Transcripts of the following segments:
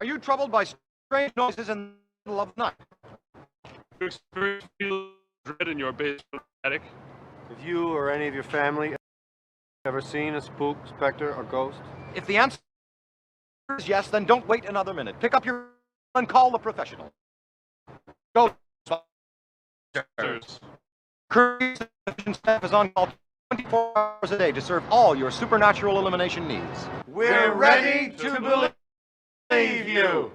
Are you troubled by strange noises in the middle of the night? You experience dread in your basement attic? Have you or any of your family ever seen a spook, specter, or ghost? If the answer is yes, then don't wait another minute. Pick up your and call the professional. GHOSTBUSTERS. Crew staff is on call 24 hours a day to serve all your supernatural elimination needs. We're ready to believe you!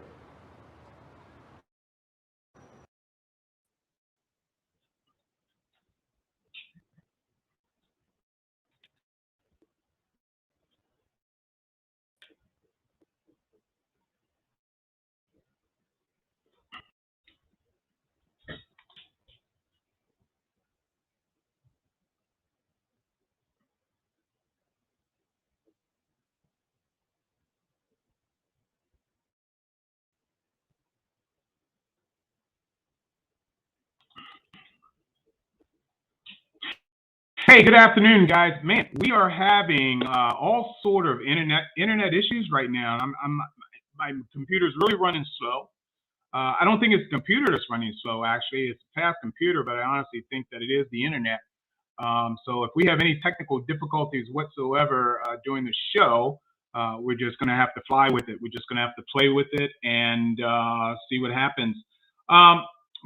Hey, good afternoon, guys. Man, we are having all sort of internet issues right now. My computer's really running slow. I don't think it's the computer that's running slow. Actually, it's past computer, but I honestly think that it is the internet. So if we have any technical difficulties whatsoever during the show, we're just going to have to fly with it. We're just going to have to play with it and see what happens.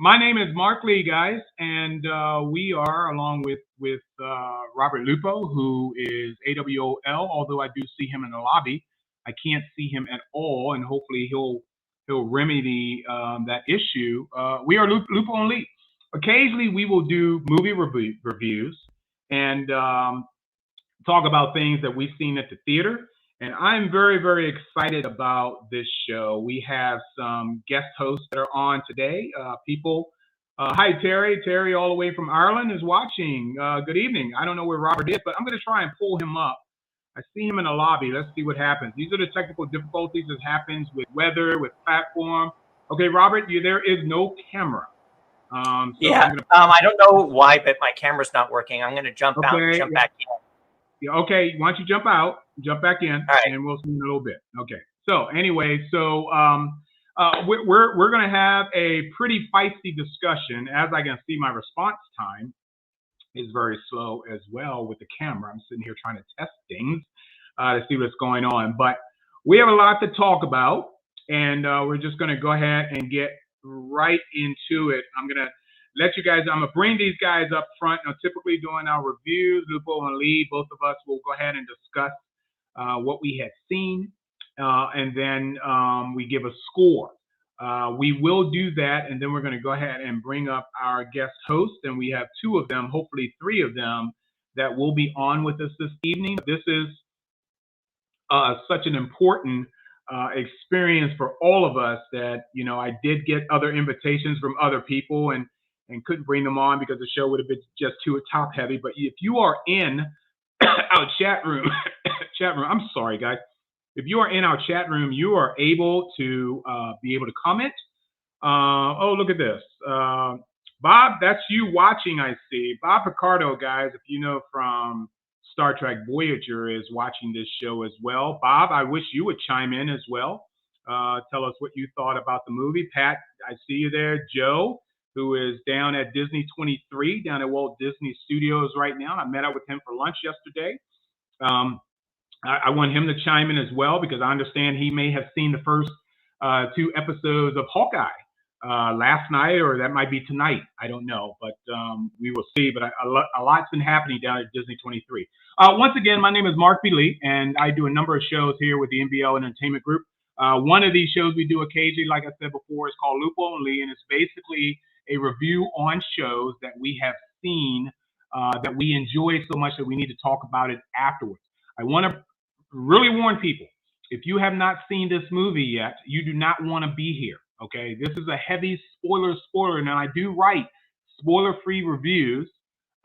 My name is Marc Lee, guys, and we are, along with Robert Lupo, who is AWOL, although I do see him in the lobby. I can't see him at all, and hopefully he'll remedy that issue. We are LUPO and LEE. Occasionally, we will do movie reviews and talk about things that we've seen at the theater. And I'm very, very excited about this show. We have some guest hosts that are on today. Hi, Terry. Terry, all the way from Ireland, is watching. Good evening. I don't know where Robert is, but I'm going to try and pull him up. I see him in the lobby. Let's see what happens. These are the technical difficulties that happens with weather, with platform. Okay, Robert, there is no camera. I don't know why, but my camera's not working. I'm going to jump out and jump back in. Yeah, okay, why don't you jump out, jump back in, and we'll see in a little bit. Okay. So anyway, we're going to have a pretty feisty discussion. As I can see, my response time is very slow as well with the camera. I'm sitting here trying to test things to see what's going on. But we have a lot to talk about, and we're just going to go ahead and get right into it. I'm going to let you guys, I'm going to bring these guys up front. Now, typically during our reviews, Lupo and Lee, both of us will go ahead and discuss what we had seen, and then we give a score. We will do that, and then we're going to go ahead and bring up our guest hosts, and we have two of them, hopefully three of them, that will be on with us this evening. This is such an important experience for all of us that, you know, I did get other invitations from other people and couldn't bring them on because the show would have been just too top heavy. But if you are in our chat room, I'm sorry, guys. If you are in our chat room, you are able to be able to comment. Oh, look at this. Bob, that's you watching, I see. Bob Picardo, guys, if you know from Star Trek Voyager, is watching this show as well. Bob, I wish you would chime in as well. Tell us what you thought about the movie. Pat, I see you there. Joe, who is down at Disney 23, down at Walt Disney Studios right now. I met up with him for lunch yesterday. I want him to chime in as well because I understand he may have seen the first 2 episodes of Hawkeye last night, or that might be tonight. I don't know, but we will see. But a lot's been happening down at Disney 23. Once again, my name is Marc B. Lee, and I do a number of shows here with the NBL Entertainment Group. One of these shows we do occasionally, like I said before, is called Lupo and Lee, and it's basically a review on shows that we have seen that we enjoy so much that we need to talk about it afterwards. I want to really warn people, if you have not seen this movie yet, you do not want to be here, okay? This is a heavy spoiler. Now, I do write spoiler-free reviews.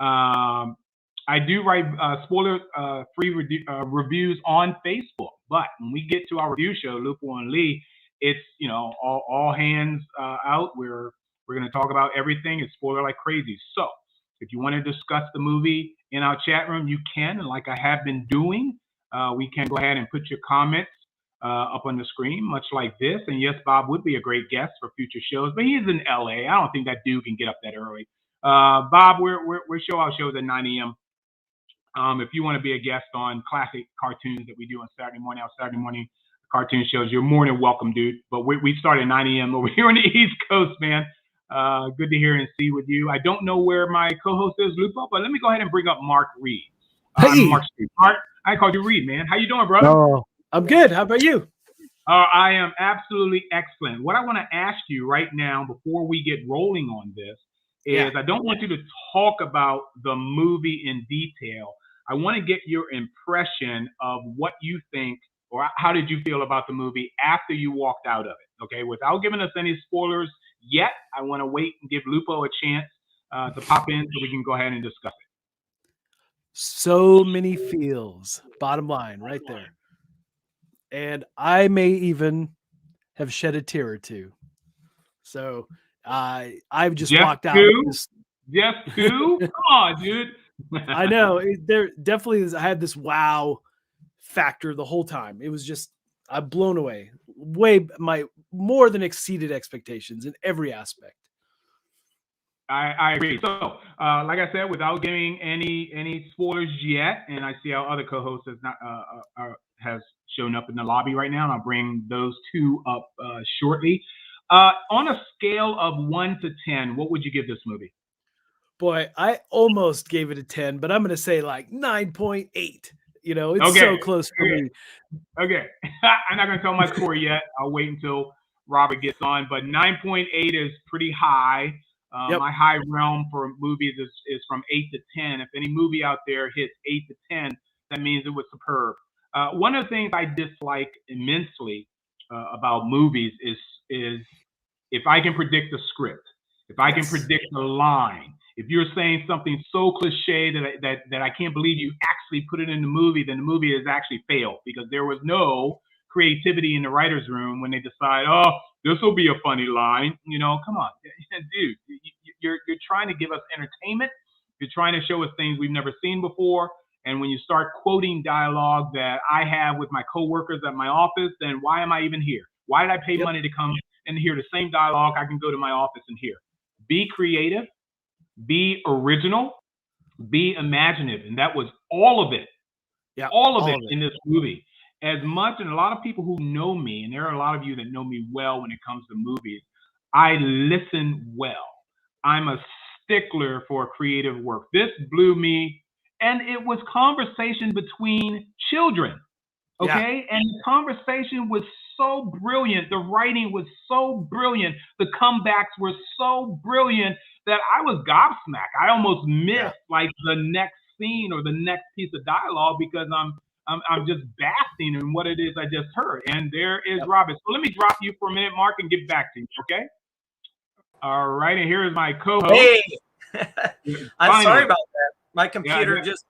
I do write spoiler-free reviews on Facebook, but when we get to our review show, Lupo and Lee, it's, you know, all hands out. We're going to talk about everything. It's spoiler like crazy. So if you want to discuss the movie in our chat room, you can. And like I have been doing, we can go ahead and put your comments up on the screen, much like this. And yes, Bob would be a great guest for future shows, but he's in LA. I don't think that dude can get up that early. Bob, we're show out shows at 9 a.m. If you want to be a guest on classic cartoons that we do on Saturday morning cartoon shows, you're more than welcome, dude. But we start at 9 a.m. over here on the East Coast, man. Good to hear and see with you. I don't know where my co-host is, Lupo, but let me go ahead and bring up Marc Reed. Hey. Marc, I called you Reed, man. How you doing, brother? Oh, I'm good. How about you? I am absolutely excellent. What I want to ask you right now before we get rolling on this is I don't want you to talk about the movie in detail. I want to get your impression of what you think, or how did you feel about the movie after you walked out of it, okay? Without giving us any spoilers yet, I want to wait and give Lupo a chance to pop in so we can go ahead and discuss it. So many feels, bottom line, right there. And I may even have shed a tear or two. So I've just walked out. Just two? Come on, dude. I know. There definitely is. I had this wow factor the whole time. It was just, I'm blown away. More than exceeded expectations in every aspect. I agree. So, like I said, without giving any spoilers yet, and I see our other co-host has shown up in the lobby right now, and I'll bring those two up shortly. On a scale of 1 to 10, what would you give this movie? Boy, I almost gave it a 10, but I'm going to say like 9.8. You know, it's so close for me. Okay. I'm not going to tell my score yet. I'll wait until Robert gets on, but 9.8 is pretty high. My high realm for movies is from 8 to 10. If any movie out there hits 8 to 10, that means it was superb. One of the things I dislike immensely about movies is if I can predict the script, if I can predict the line, if you're saying something so cliche that I can't believe you actually put it in the movie, then the movie has actually failed because there was no creativity in the writer's room when they decide, oh, this will be a funny line. You know, come on, dude, you're trying to give us entertainment. You're trying to show us things we've never seen before. And when you start quoting dialogue that I have with my coworkers at my office, then why am I even here? Why did I pay money to come and hear the same dialogue I can go to my office and hear? Be creative, be original, be imaginative. And that was all of it. Yeah, all of it in this movie. As much, and a lot of people who know me, and there are a lot of you that know me well when it comes to movies, I listen well. I'm a stickler for creative work. This blew me, and it was conversation between children, okay? And the conversation was so brilliant. The writing was so brilliant. The comebacks were so brilliant that I was gobsmacked. I almost missed like the next scene or the next piece of dialogue because I'm just basking in what it is I just heard. And there is Robert. So let me drop you for a minute, Marc, and get back to you, okay? All right, and here is my co-host. Hey, I'm sorry about that. My computer just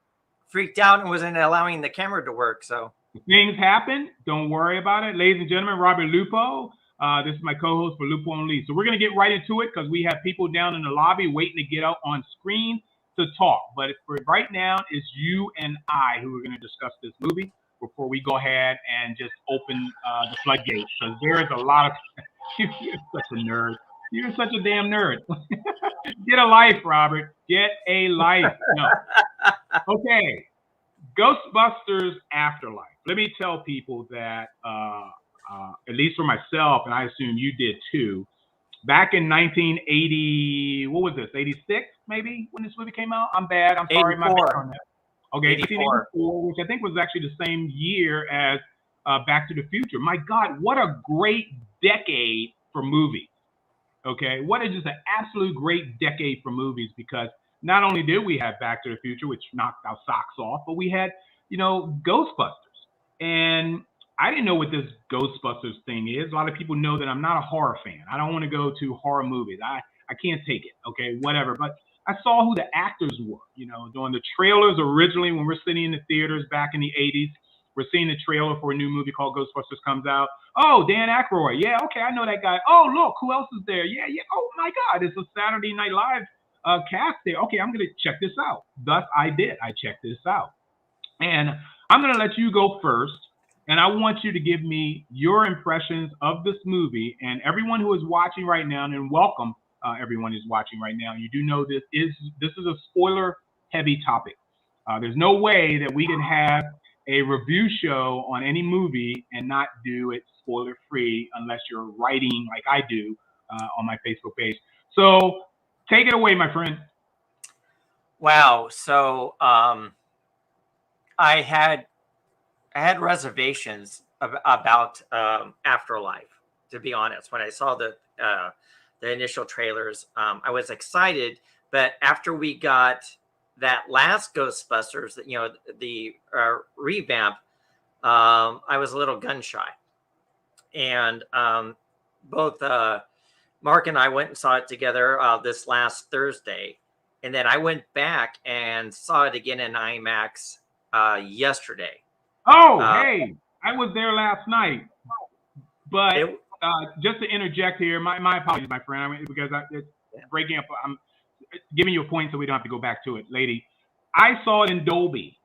freaked out and wasn't allowing the camera to work, so. Things happen. Don't worry about it. Ladies and gentlemen, Robert Lupo. This is my co-host for LUPO and LEE. So we're going to get right into it because we have people down in the lobby waiting to get out on screen to talk. But for right now, it's you and I who are going to discuss this movie before we go ahead and just open the floodgates. Because there is a lot of... You're such a nerd. You're such a damn nerd. Get a life, Robert. Get a life. No. Okay. Ghostbusters Afterlife. Let me tell people that, at least for myself, and I assume you did too, back in 1980, what was this, 86 maybe, when this movie came out? I'm bad. I'm sorry. My bad on that. Okay, 1984, which I think was actually the same year as Back to the Future. My God, what a great decade for movies. Okay, what is just an absolute great decade for movies, because not only did we have Back to the Future, which knocked our socks off, but we had, you know, Ghostbusters. And I didn't know what this Ghostbusters thing is. A lot of people know that I'm not a horror fan. I don't want to go to horror movies. I can't take it, okay, whatever. But I saw who the actors were, you know, during the trailers originally when we're sitting in the theaters back in the 80s. We're seeing the trailer for a new movie called Ghostbusters comes out. Oh, Dan Aykroyd. Yeah, okay, I know that guy. Oh, look, who else is there? Yeah. Oh, my God, it's a Saturday Night Live cast there. Okay, I'm going to check this out. Thus, I did. I checked this out. And I'm going to let you go first and I want you to give me your impressions of this movie. And everyone who is watching right now, and welcome everyone who's watching right now. You do know this is a spoiler-heavy topic. There's no way that we can have a review show on any movie and not do it spoiler-free unless you're writing like I do on my Facebook page. So take it away, my friend. Wow. So I had reservations about Afterlife, to be honest. When I saw the initial trailers, I was excited, but after we got that last Ghostbusters, the revamp, I was a little gun shy. And both Mark and I went and saw it together this last Thursday, and then I went back and saw it again in IMAX yesterday. Oh, hey, I was there last night, but just to interject here, my apologies, my friend, because it's breaking up. I'm giving you a point so we don't have to go back to it, lady. I saw it in Dolby.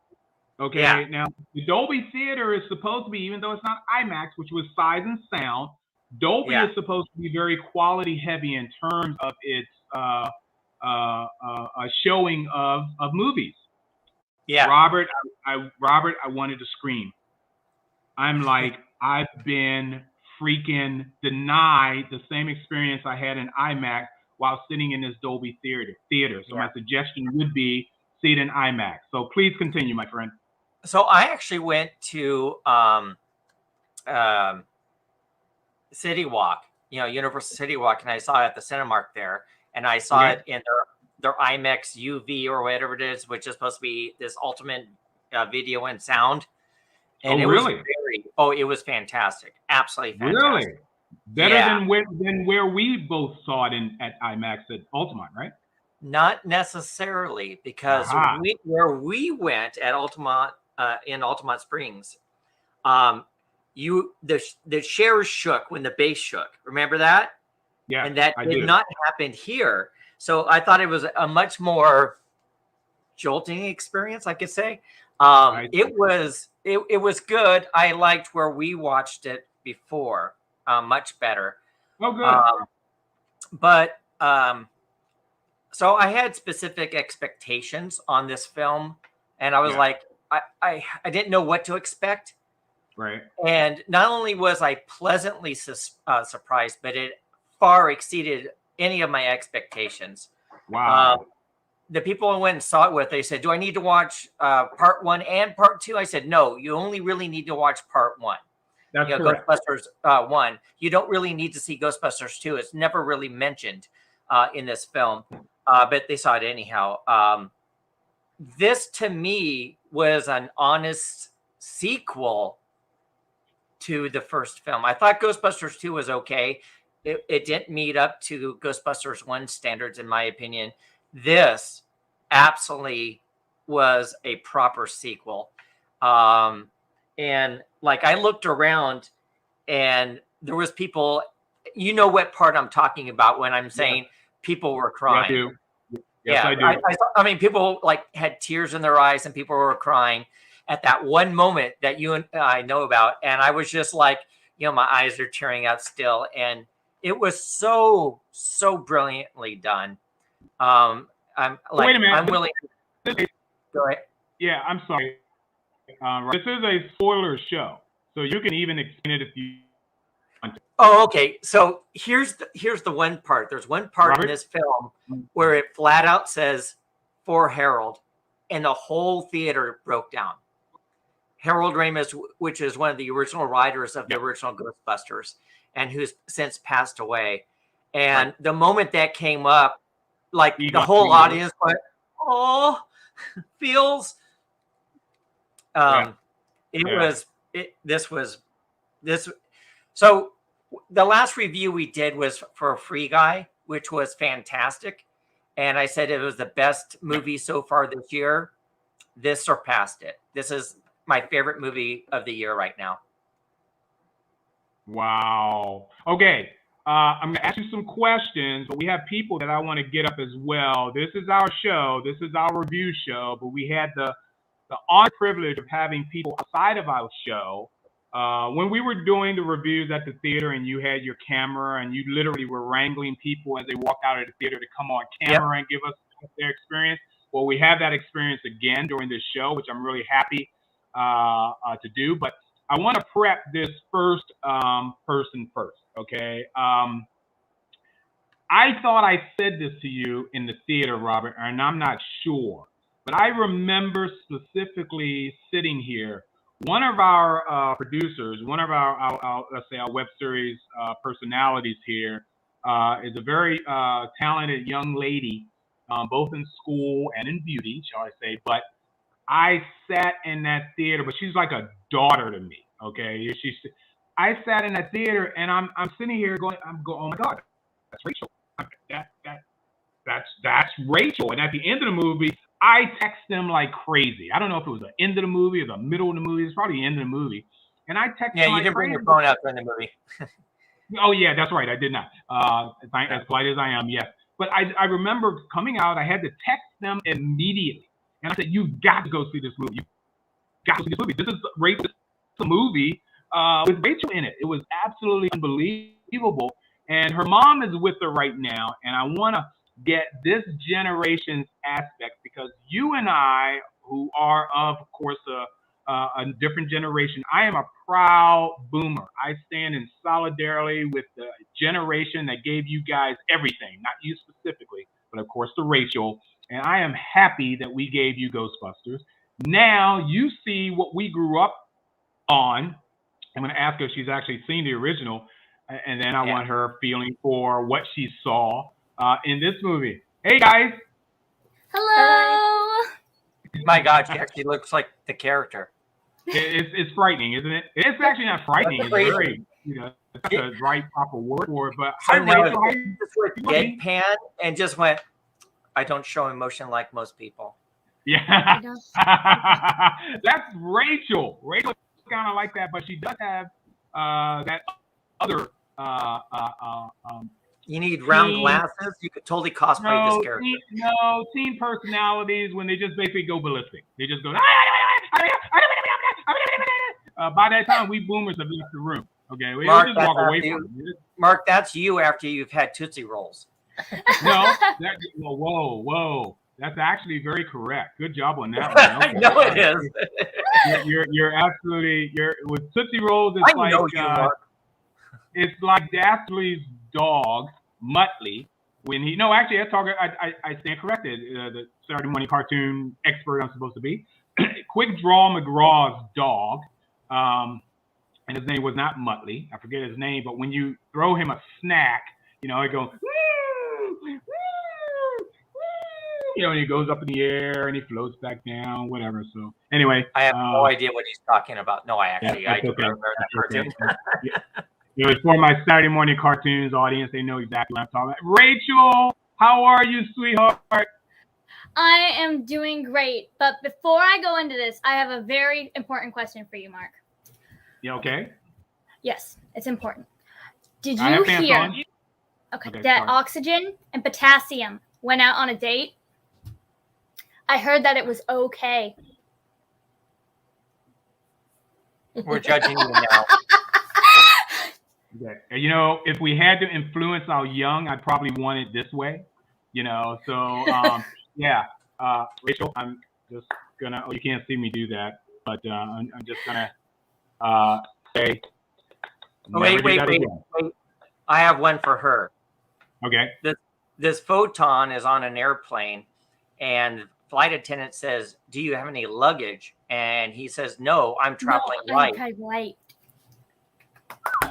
Okay, yeah. Now the Dolby Theater is supposed to be, even though it's not IMAX, which was size and sound, Dolby is supposed to be very quality heavy in terms of its showing of movies. Yeah, Robert, I wanted to scream. I'm like, I've been freaking denied the same experience I had in IMAX while sitting in this Dolby theater. So my suggestion would be see it in IMAX. So please continue, my friend. So I actually went to City Walk, Universal City Walk, and I saw it at the Cinemark there, and I saw it in their IMAX UV or whatever it is, which is supposed to be this ultimate video and sound. And it was fantastic, absolutely fantastic. Really, better than where we both saw it at IMAX at Altamont, right? Not necessarily, because where we went at Altamont in Altamont Springs, the chairs shook when the bass shook. Remember that? Yeah, and that did not happen here. So I thought it was a much more jolting experience, I could say. It was good. I liked where we watched it before, much better. Oh, good. So I had specific expectations on this film, and I was like, I didn't know what to expect. Right. And not only was I pleasantly surprised, but it far exceeded any of my expectations. Wow. The people I went and saw it with, they said, do I need to watch part 1 and part 2? I said, no, you only really need to watch part 1. That's correct. Ghostbusters 1. You don't really need to see Ghostbusters 2. It's never really mentioned in this film, but they saw it anyhow. This, to me, was an honest sequel to the first film. I thought Ghostbusters 2 was okay. It didn't meet up to Ghostbusters 1 standards, in my opinion. This absolutely was a proper sequel. And like, I looked around and there was people, you know what part I'm talking about when I'm saying people were crying. I do. Yes, I do. I mean, people like had tears in their eyes and people were crying at that one moment that you and I know about. And I was just like, my eyes are tearing out still. And it was so brilliantly done. I'm like, wait a minute. I'm willing to go ahead. Yeah, I'm sorry. This is a spoiler show, so you can even explain it if you want to. Oh, okay. So here's the one part. There's one part in this film where it flat out says for Harold, and the whole theater broke down. Harold Ramis, which is one of the original writers of the original Ghostbusters, and who's since passed away. And the moment that came up, like the whole audience went, oh, feels. This. So the last review we did was for a Free Guy, which was fantastic. And I said it was the best movie so far this year. This surpassed it. This is my favorite movie of the year right now. Wow. Okay. I'm going to ask you some questions, but we have people that I want to get up as well. This is our show. This is our review show, but we had the honor privilege of having people outside of our show when we were doing the reviews at the theater and you had your camera and you literally were wrangling people as they walked out of the theater to come on camera and give us their experience. Well, we have that experience again during this show, which I'm really happy to do. But I want to prep this first person first, okay? I thought I said this to you in the theater, Robert, and I'm not sure. But I remember specifically sitting here. One of our producers, one of our let's say our web series personalities here, is a very talented young lady, both in school and in beauty, shall I say. But I sat in that theater, but she's like a daughter to me. Okay, I sat in that theater, and I'm sitting here going, oh my God, that's Rachel. That's Rachel. And at the end of the movie, I text them like crazy. I don't know if it was the end of the movie or the middle of the movie. It's probably the end of the movie. And I text them. Yeah, you didn't bring your phone out during the movie. Oh yeah, that's right. I did not. As polite as I am, yes. But I remember coming out. I had to text them immediately, and I said, "You've got to go see this movie. You've got to see this movie. This is a movie with Rachel in it. It was absolutely unbelievable." And her mom is with her right now, and I want to get this generation's aspect because you and I, who are of course a different generation, I am a proud boomer. I stand in solidarity with the generation that gave you guys everything, not you specifically, but of course the Rachel. And I am happy that we gave you Ghostbusters. Now you see what we grew up on. I'm going to ask her if she's actually seen the original, and then I want her feeling for what she saw in this movie. Hey guys. Hello. My God, she actually looks like the character. It's frightening, isn't it? It's actually not frightening. It's very, that's the right proper word for it. But I just went deadpan and just went, I don't show emotion like most people. Yeah. That's Rachel. Rachel is kind of like that, but she does have that other you need round glasses. You could totally cosplay this character. Teen personalities when they just basically go ballistic. They just go. By that time, we boomers have left the room. Okay, we just walk away from it. Mark, that's you after you've had Tootsie Rolls. Whoa. That's actually very correct. Good job on that one. Okay. I know it is. You're absolutely with Tootsie Rolls. It's like it's like Dastardly's dog, Muttley. When he actually I stand corrected. The Saturday morning cartoon expert I'm supposed to be. Quick Draw McGraw's dog, and his name was not Muttley. I forget his name, but when you throw him a snack, it goes. And he goes up in the air and he floats back down, whatever. So anyway, I have no idea what he's talking about. No, I don't remember that cartoon. It was for my Saturday morning cartoons audience. They know exactly what I'm talking about. Rachel, how are you, sweetheart? I am doing great. But before I go into this, I have a very important question for you, Mark. You okay? Yes, it's important. Did you hear that oxygen and potassium went out on a date? I heard that it was okay. We're judging you now. Okay. If we had to influence our young, I'd probably want it this way. So yeah. Rachel, I'm just gonna. Oh, you can't see me do that, but I'm just gonna say. Wait. I have one for her. Okay. This photon is on an airplane, and flight attendant says, "Do you have any luggage?" And he says, "No, I'm traveling light."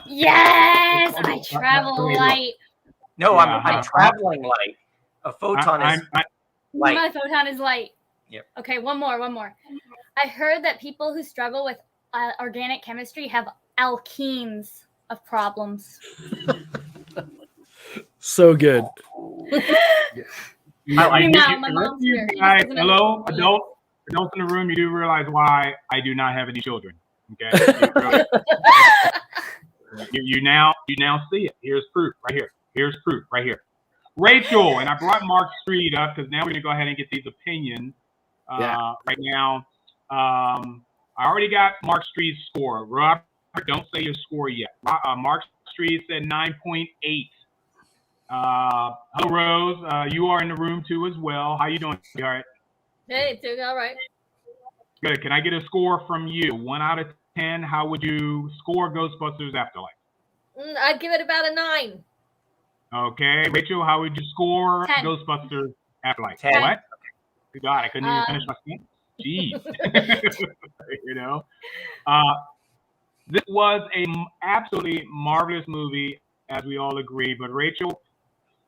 Yes, I travel light. No, I'm traveling light. A photon is light. My photon is light. Yep. Okay, one more. I heard that people who struggle with organic chemistry have alkenes of problems. So good. Hello, adults in the room. You do realize why I do not have any children. Okay. You now see it. Here's proof right here. Rachel, and I brought Mark Street up because now we're gonna go ahead and get these opinions. Right now, I already got Mark Street's score. Robert, don't say your score yet. Mark Street said 9.8. Hello, Rose. You are in the room too as well. How you doing? All right. Hey, doing all right. Good. Can I get a score from you? 1 out of 10. How would you score Ghostbusters Afterlife? I'd give it about a 9. Okay, Rachel, how would you score 10. Ghostbusters Afterlife? 10. What? God, I couldn't even finish my sentence. Jeez. You know, this was a absolutely marvelous movie, as we all agree. But Rachel,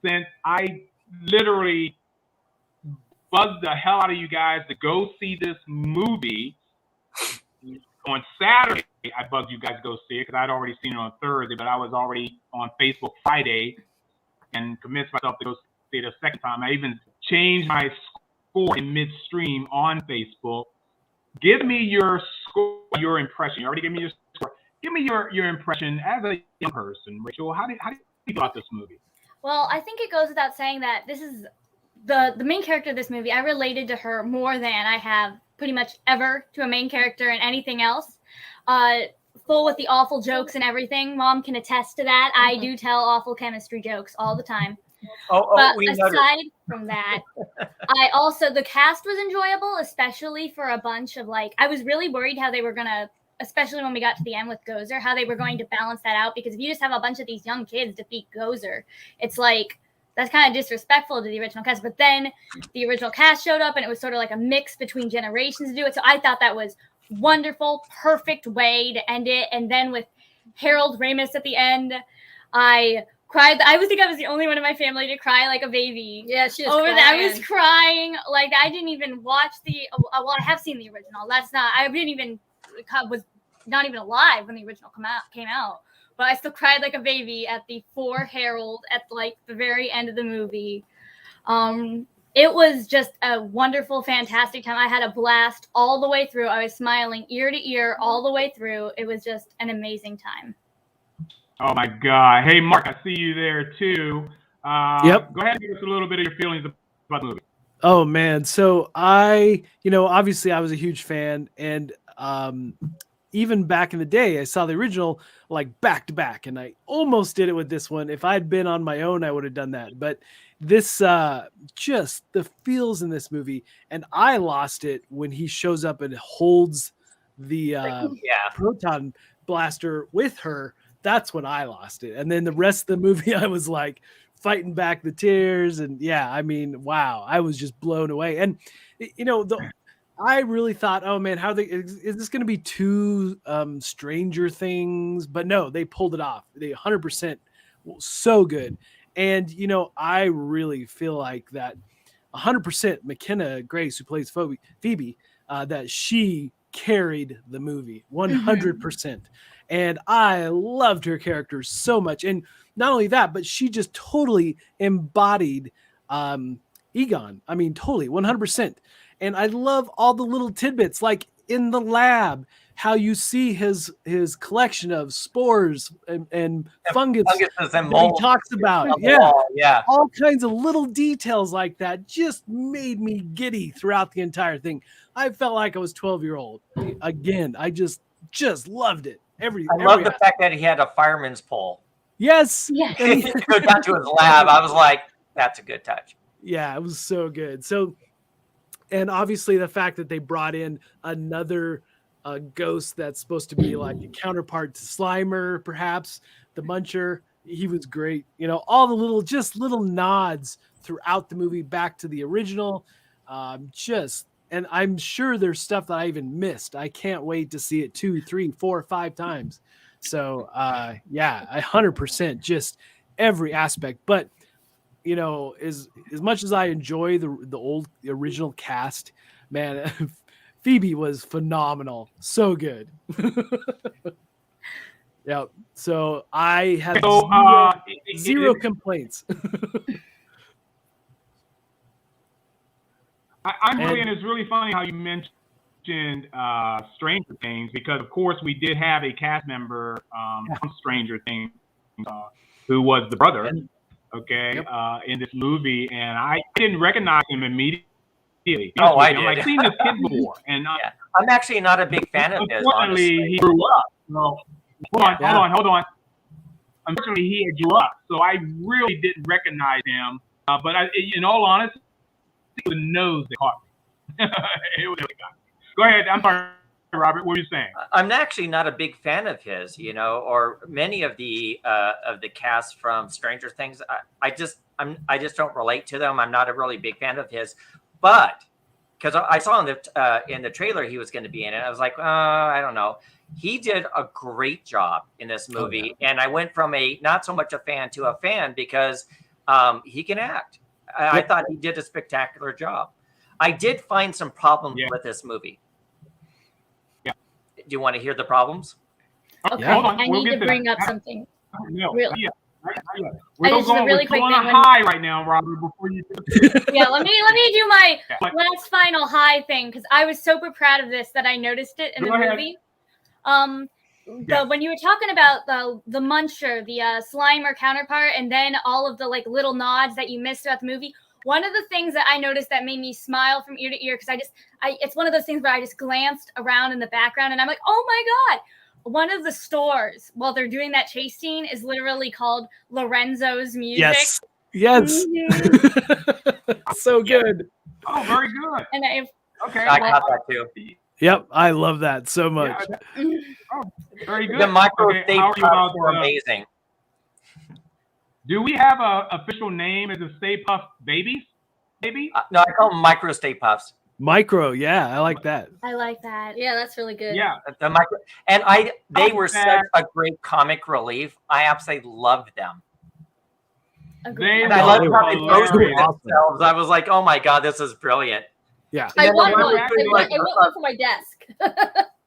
since I literally buzzed the hell out of you guys to go see this movie on Saturday, I bugged you guys to go see it because I'd already seen it on Thursday, but I was already on Facebook Friday and convinced myself to go see it a second time. I even changed my score in midstream on Facebook. Give me your score, your impression. You already gave me your score. Give me your impression as a young person, Rachel. How do you feel about this movie? Well, I think it goes without saying that this is the main character of this movie. I related to her more than I have pretty much ever to a main character in anything else. Full with the awful jokes and everything. Mom can attest to that. I do tell awful chemistry jokes all the time. But aside from that, the cast was enjoyable, especially for a bunch of I was really worried how they were going to, especially when we got to the end with Gozer, how they were going to balance that out. Because if you just have a bunch of these young kids defeat Gozer, it's that's kind of disrespectful to the original cast. But then the original cast showed up and it was sort of like a mix between generations to do it. So I thought that was wonderful, perfect way to end it. And then with Harold Ramis at the end, I cried. I think I was the only one in my family to cry like a baby. Yeah, she was over crying. that. I was crying. I didn't even watch well, I have seen the original. Was not even alive when the original came out. But I still cried like a baby at the for Harold at the very end of the movie. It was just a wonderful, fantastic time. I had a blast all the way through. I was smiling ear to ear all the way through. It was just an amazing time. Oh my God. Hey, Mark, I see you there too. Yep. Go ahead and give us a little bit of your feelings about the movie. Oh man. So obviously I was a huge fan, and even back in the day, I saw the original back to back, and I almost did it with this one. If I'd been on my own, I would have done that. But this, just the feels in this movie, and I lost it when he shows up and holds the proton blaster with her. That's when I lost it. And then the rest of the movie, I was fighting back the tears, and wow, I was just blown away. And I really thought, oh man, is this going to be two Stranger Things? But no, they pulled it off. They 100% so good. And I really feel like that 100% McKenna Grace, who plays Phoebe, that she carried the movie 100%. And I loved her character so much. And not only that, but she just totally embodied Egon. I mean, totally 100%. And I love all the little tidbits, like in the lab, how you see his collection of spores and fungus and mold he talks about. Yeah. All kinds of little details like that just made me giddy throughout the entire thing. I felt like I was 12-year-old. Again, I just loved it. I love the fact that he had a fireman's pole. Yes. Yeah. He go down to his lab. I was like, that's a good touch. Yeah, it was so good. So, and obviously the fact that they brought in another ghost that's supposed to be like a counterpart to Slimer, perhaps the Muncher. He was great. All the little nods throughout the movie back to the original. And I'm sure there's stuff that I even missed. I can't wait to see it 2, 3, 4, 5 times. So, 100% just every aspect. But, as much as I enjoy the original cast, man, Phoebe was phenomenal. So good. Yeah. So I have zero complaints. It's really funny how you mentioned Stranger Things, because of course we did have a cast member from Stranger Things who was the brother, in this movie, and I didn't recognize him immediately. Oh, I did. I've seen this kid before, and I'm actually not a big fan of this. Unfortunately, he grew up. Hold on. Unfortunately, he had grew up, so I really didn't recognize him. But in all honesty, it was the nose that caught me. It was really got me. Go ahead. I'm sorry, Robert. What were you saying? I'm actually not a big fan of his, or many of the cast from Stranger Things. I just don't relate to them. I'm not a really big fan of his, but because I saw in the trailer he was going to be in it, I was like, I don't know. He did a great job in this movie, and I went from a not so much a fan to a fan because he can act. I thought he did a spectacular job. I did find some problems with this movie. Yeah. Do you want to hear the problems? Okay, hold on. I need to bring up something. We're going really quick on a high right now, Robert. Before you. Yeah, let me do my last final high thing because I was super proud of this that I noticed it in the movie. When you were talking about the muncher, the Slimer counterpart, and then all of the like little nods that you missed throughout the movie. One of the things that I noticed that made me smile from ear to ear because it's one of those things where I just glanced around in the background and I'm like, oh my god. One of the stores while they're doing that chase scene is literally called Lorenzo's Music. Yes. So good. Oh, very good. And I got that too. Yep, I love that so much. Oh, very good. The micro Stay Puffs were amazing. Do we have an official name as a Stay Puft babies? Maybe? No, I call them micro Stay Puffs. Micro, yeah, I like that. I like that. Yeah, that's really good. Yeah, the micro, and they were such a great comic relief. I absolutely loved them. And I loved how they posted themselves. I was like, oh my god, this is brilliant. Yeah, I want one. I want one for my desk.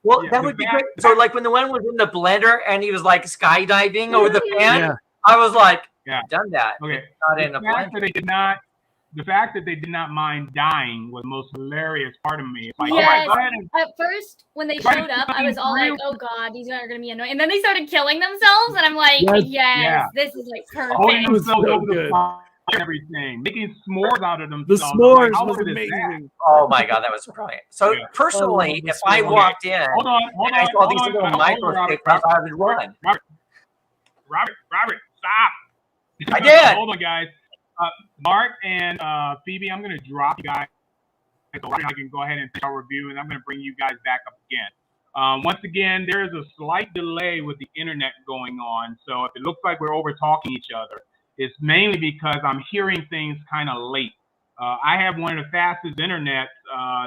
Well, that would be great. So, like when the one was in the blender and he was like skydiving over the pan, I was like, done that. Okay. Not in a blender. The fact that they did not mind dying was the most hilarious part of me. It's like, yes. go ahead and at first, when they showed up, I was all like, oh god, these are going to be annoying. And then they started killing themselves, and I'm like, yes, this is like perfect. Holding themselves over the fire and everything, making s'mores out of themselves. The s'mores was amazing. Oh my god, that was brilliant. So personally, if I walked in and I saw these little micro Stay Puffs, I would run. Robert, stop. I did. Hold on, guys. Mark and Phoebe, I'm going to drop you guys. So I can go ahead and take our review, and I'm going to bring you guys back up again. Once again, there is a slight delay with the internet going on. So if it looks like we're over talking each other, it's mainly because I'm hearing things kind of late. I have one of the fastest internets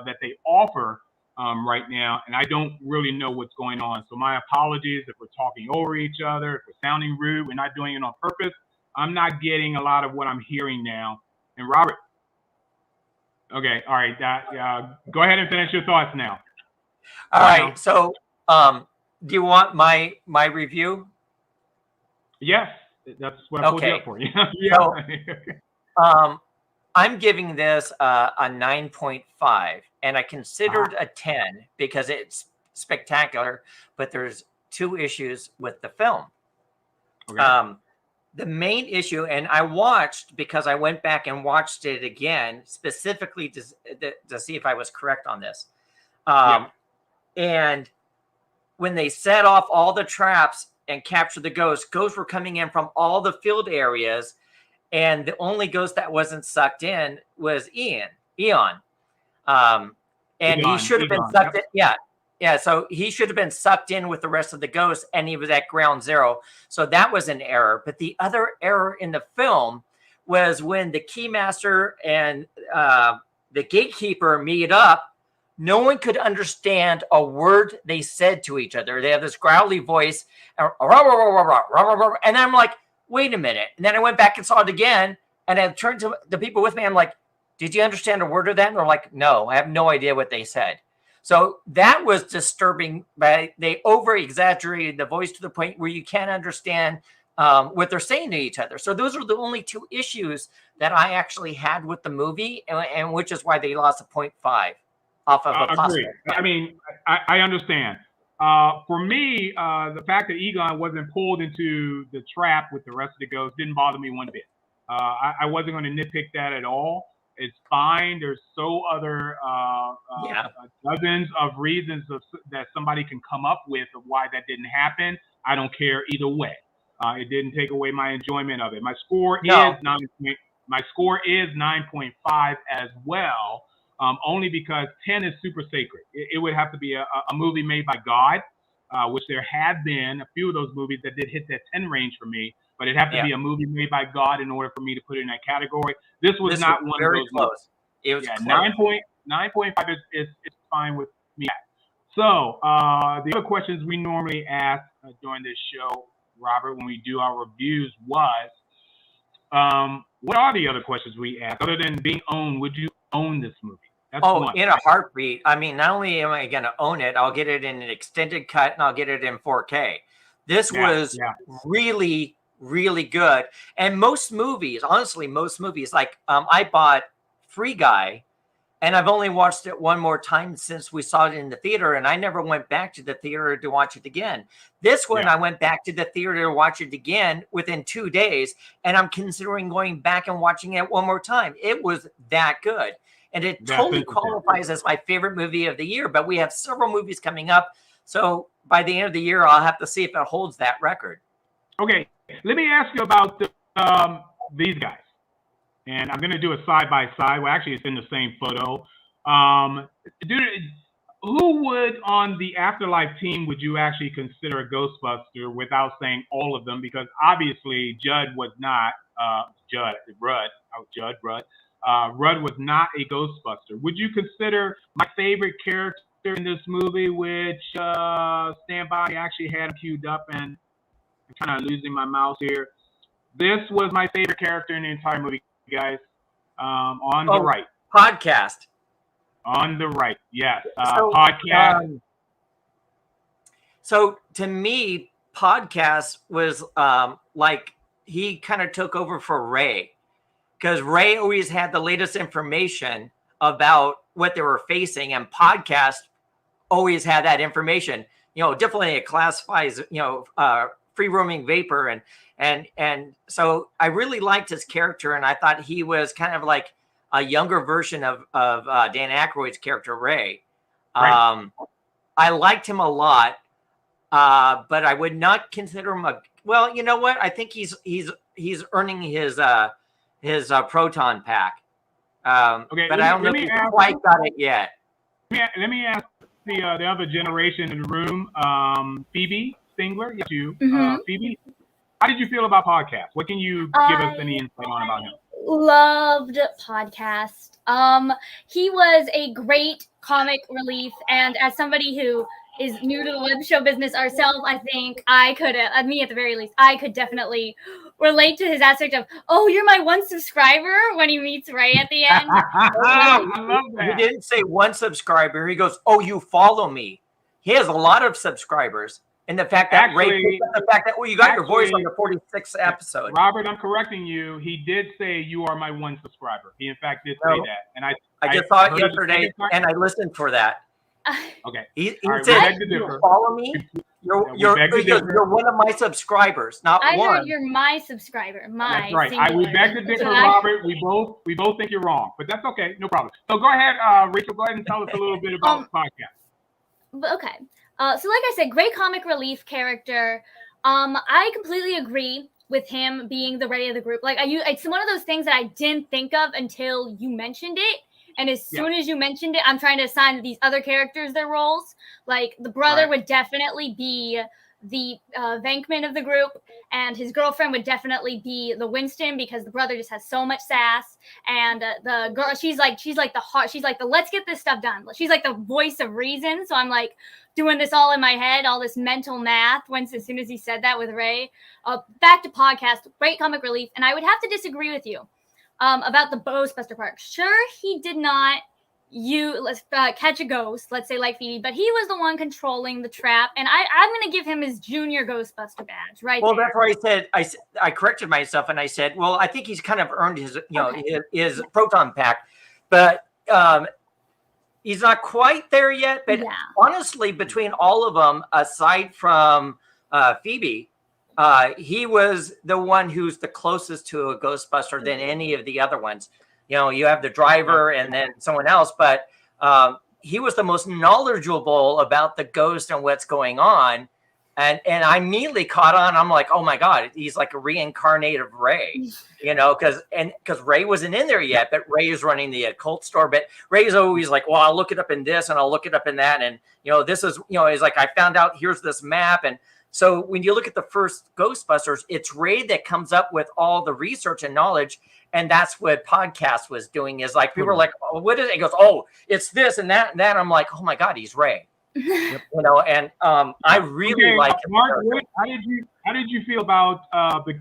that they offer right now, and I don't really know what's going on. So my apologies if we're talking over each other, if we're sounding rude, we're not doing it on purpose. I'm not getting a lot of what I'm hearing now. And Robert, okay, all right, go ahead and finish your thoughts now. All right, so do you want my review? Yes, that's what I pulled up for you. So, I'm giving this a 9.5, and I considered a 10 because it's spectacular, but there's two issues with the film. Okay. The main issue, and I watched because I went back and watched it again specifically to see if I was correct on this. And when they set off all the traps and captured the ghosts were coming in from all the field areas, and the only ghost that wasn't sucked in was Eon. And he should have been sucked in. Yeah, so he should have been sucked in with the rest of the ghosts, and he was at ground zero. So that was an error. But the other error in the film was when the Keymaster and the Gatekeeper meet up, no one could understand a word they said to each other. They have this growly voice, and I'm like, wait a minute. And then I went back and saw it again, and I turned to the people with me. I'm like, did you understand a word of that? And they're like, no, I have no idea what they said. So that was disturbing. They over-exaggerated the voice to the point where you can't understand what they're saying to each other. So those are the only two issues that I actually had with the movie, and which is why they lost a 0.5 off of a possible. I mean, I understand. For me, the fact that Egon wasn't pulled into the trap with the rest of the ghosts didn't bother me one bit. I wasn't going to nitpick that at all. It's fine. There's other dozens of reasons that somebody can come up with of why that didn't happen. I don't care either way. It didn't take away my enjoyment of it. My score No. is 9.5 as well, only because 10 is super sacred. It would have to be a movie made by God, which there have been a few of those movies that did hit that 10 range for me, but it'd have to be a movie made by God in order for me to put it in that category. This was not one of those close. movies. It was 9.5 is fine with me. So the other questions we normally ask during this show, Robert, when we do our reviews was, what are the other questions we ask other than being owned? Would you own this movie? That's one. In a heartbeat. I mean, not only am I going to own it, I'll get it in an extended cut and I'll get it in 4K. This was really, really good. And most movies, honestly, like I bought Free Guy, and I've only watched it one more time since we saw it in the theater, and I never went back to the theater to watch it again. This one, I went back to the theater to watch it again within 2 days, and I'm considering going back and watching it one more time. It was that good. And it totally qualifies as my favorite movie of the year, but we have several movies coming up. So by the end of the year, I'll have to see if it holds that record. Okay, let me ask you about these guys. And I'm going to do a side-by-side. Well, actually, it's in the same photo. Who would, on the Afterlife team, would you actually consider a Ghostbuster without saying all of them? Because obviously, Rudd was not a Ghostbuster. Would you consider my favorite character in this movie, which stand by, I actually had him queued up, and I'm kind of losing my mouse here. This was my favorite character in the entire movie, guys. On the right. Podcast. On the right, yes. Podcast. So to me, Podcast was like he kind of took over for Ray. Because Ray always had the latest information about what they were facing, and Podcast always had that information. Definitely it classifies, free roaming vapor, and so I really liked his character, and I thought he was kind of like a younger version of Dan Aykroyd's character Ray. Right. I liked him a lot, but I would not consider him well. You know what? I think he's earning his proton pack. Okay, but I don't know if he's quite got it yet. Let me ask the other generation in the room, Phoebe Stingler, yes, you, Phoebe. How did you feel about Podcast? What can you give us any insight on about him? Loved Podcast. He was a great comic relief, and as somebody who is new to the web show business ourselves, I think I could, me at the very least, I could definitely relate to his aspect of, oh, you're my one subscriber when he meets Ray at the end. I love that. He didn't say one subscriber. He goes, oh, you follow me. He has a lot of subscribers. And the fact that you got your voice on the 46th episode. Robert, I'm correcting you. He did say you are my one subscriber. He in fact did say that. And I just saw it yesterday and I listened for that. Okay. He said, you follow me? You're one of my subscribers, not one. I heard you're my subscriber. That's right. We beg to differ, Robert. We both think you're wrong, but that's okay. No problem. So go ahead, Rachel. Go ahead and tell us a little bit about the podcast. Okay. So like I said, great comic relief character. I completely agree with him being the Ray of the group. Like it's one of those things that I didn't think of until you mentioned it. And as soon as you mentioned it, I'm trying to assign these other characters their roles. Like the brother would definitely be the Venkman of the group, and his girlfriend would definitely be the Winston, because the brother just has so much sass. And the girl, she's like the heart. She's like the let's get this stuff done. She's like the voice of reason. So I'm like doing this all in my head, all this mental math. as soon as he said that with Ray, back to Podcast, great comic relief. And I would have to disagree with you about the Ghostbuster part. Sure, he did not catch a ghost, let's say like Phoebe, but he was the one controlling the trap, and I'm going to give him his junior Ghostbuster badge, right? Well, there. that's where I corrected myself, and I said, well, I think he's kind of earned his, his proton pack, but he's not quite there yet. But honestly, between all of them, aside from Phoebe, he was the one who's the closest to a Ghostbuster than any of the other ones. You have the driver and then someone else, but he was the most knowledgeable about the ghost and what's going on. And I immediately caught on. I'm like, oh my God, he's like a reincarnate of Ray, you know, because Ray wasn't in there yet, but Ray is running the occult store. But Ray is always like, well, I'll look it up in this and I'll look it up in that. And, you know, this is, you know, he's like, I found out here's this map. And so when you look at the first Ghostbusters, it's Ray that comes up with all the research and knowledge. And that's what podcast was doing, is like, people are like, oh, what is it? He goes, oh, it's this and that and that. I'm like, oh my God, he's Ray. You know, and I really like Mark. How did you feel about the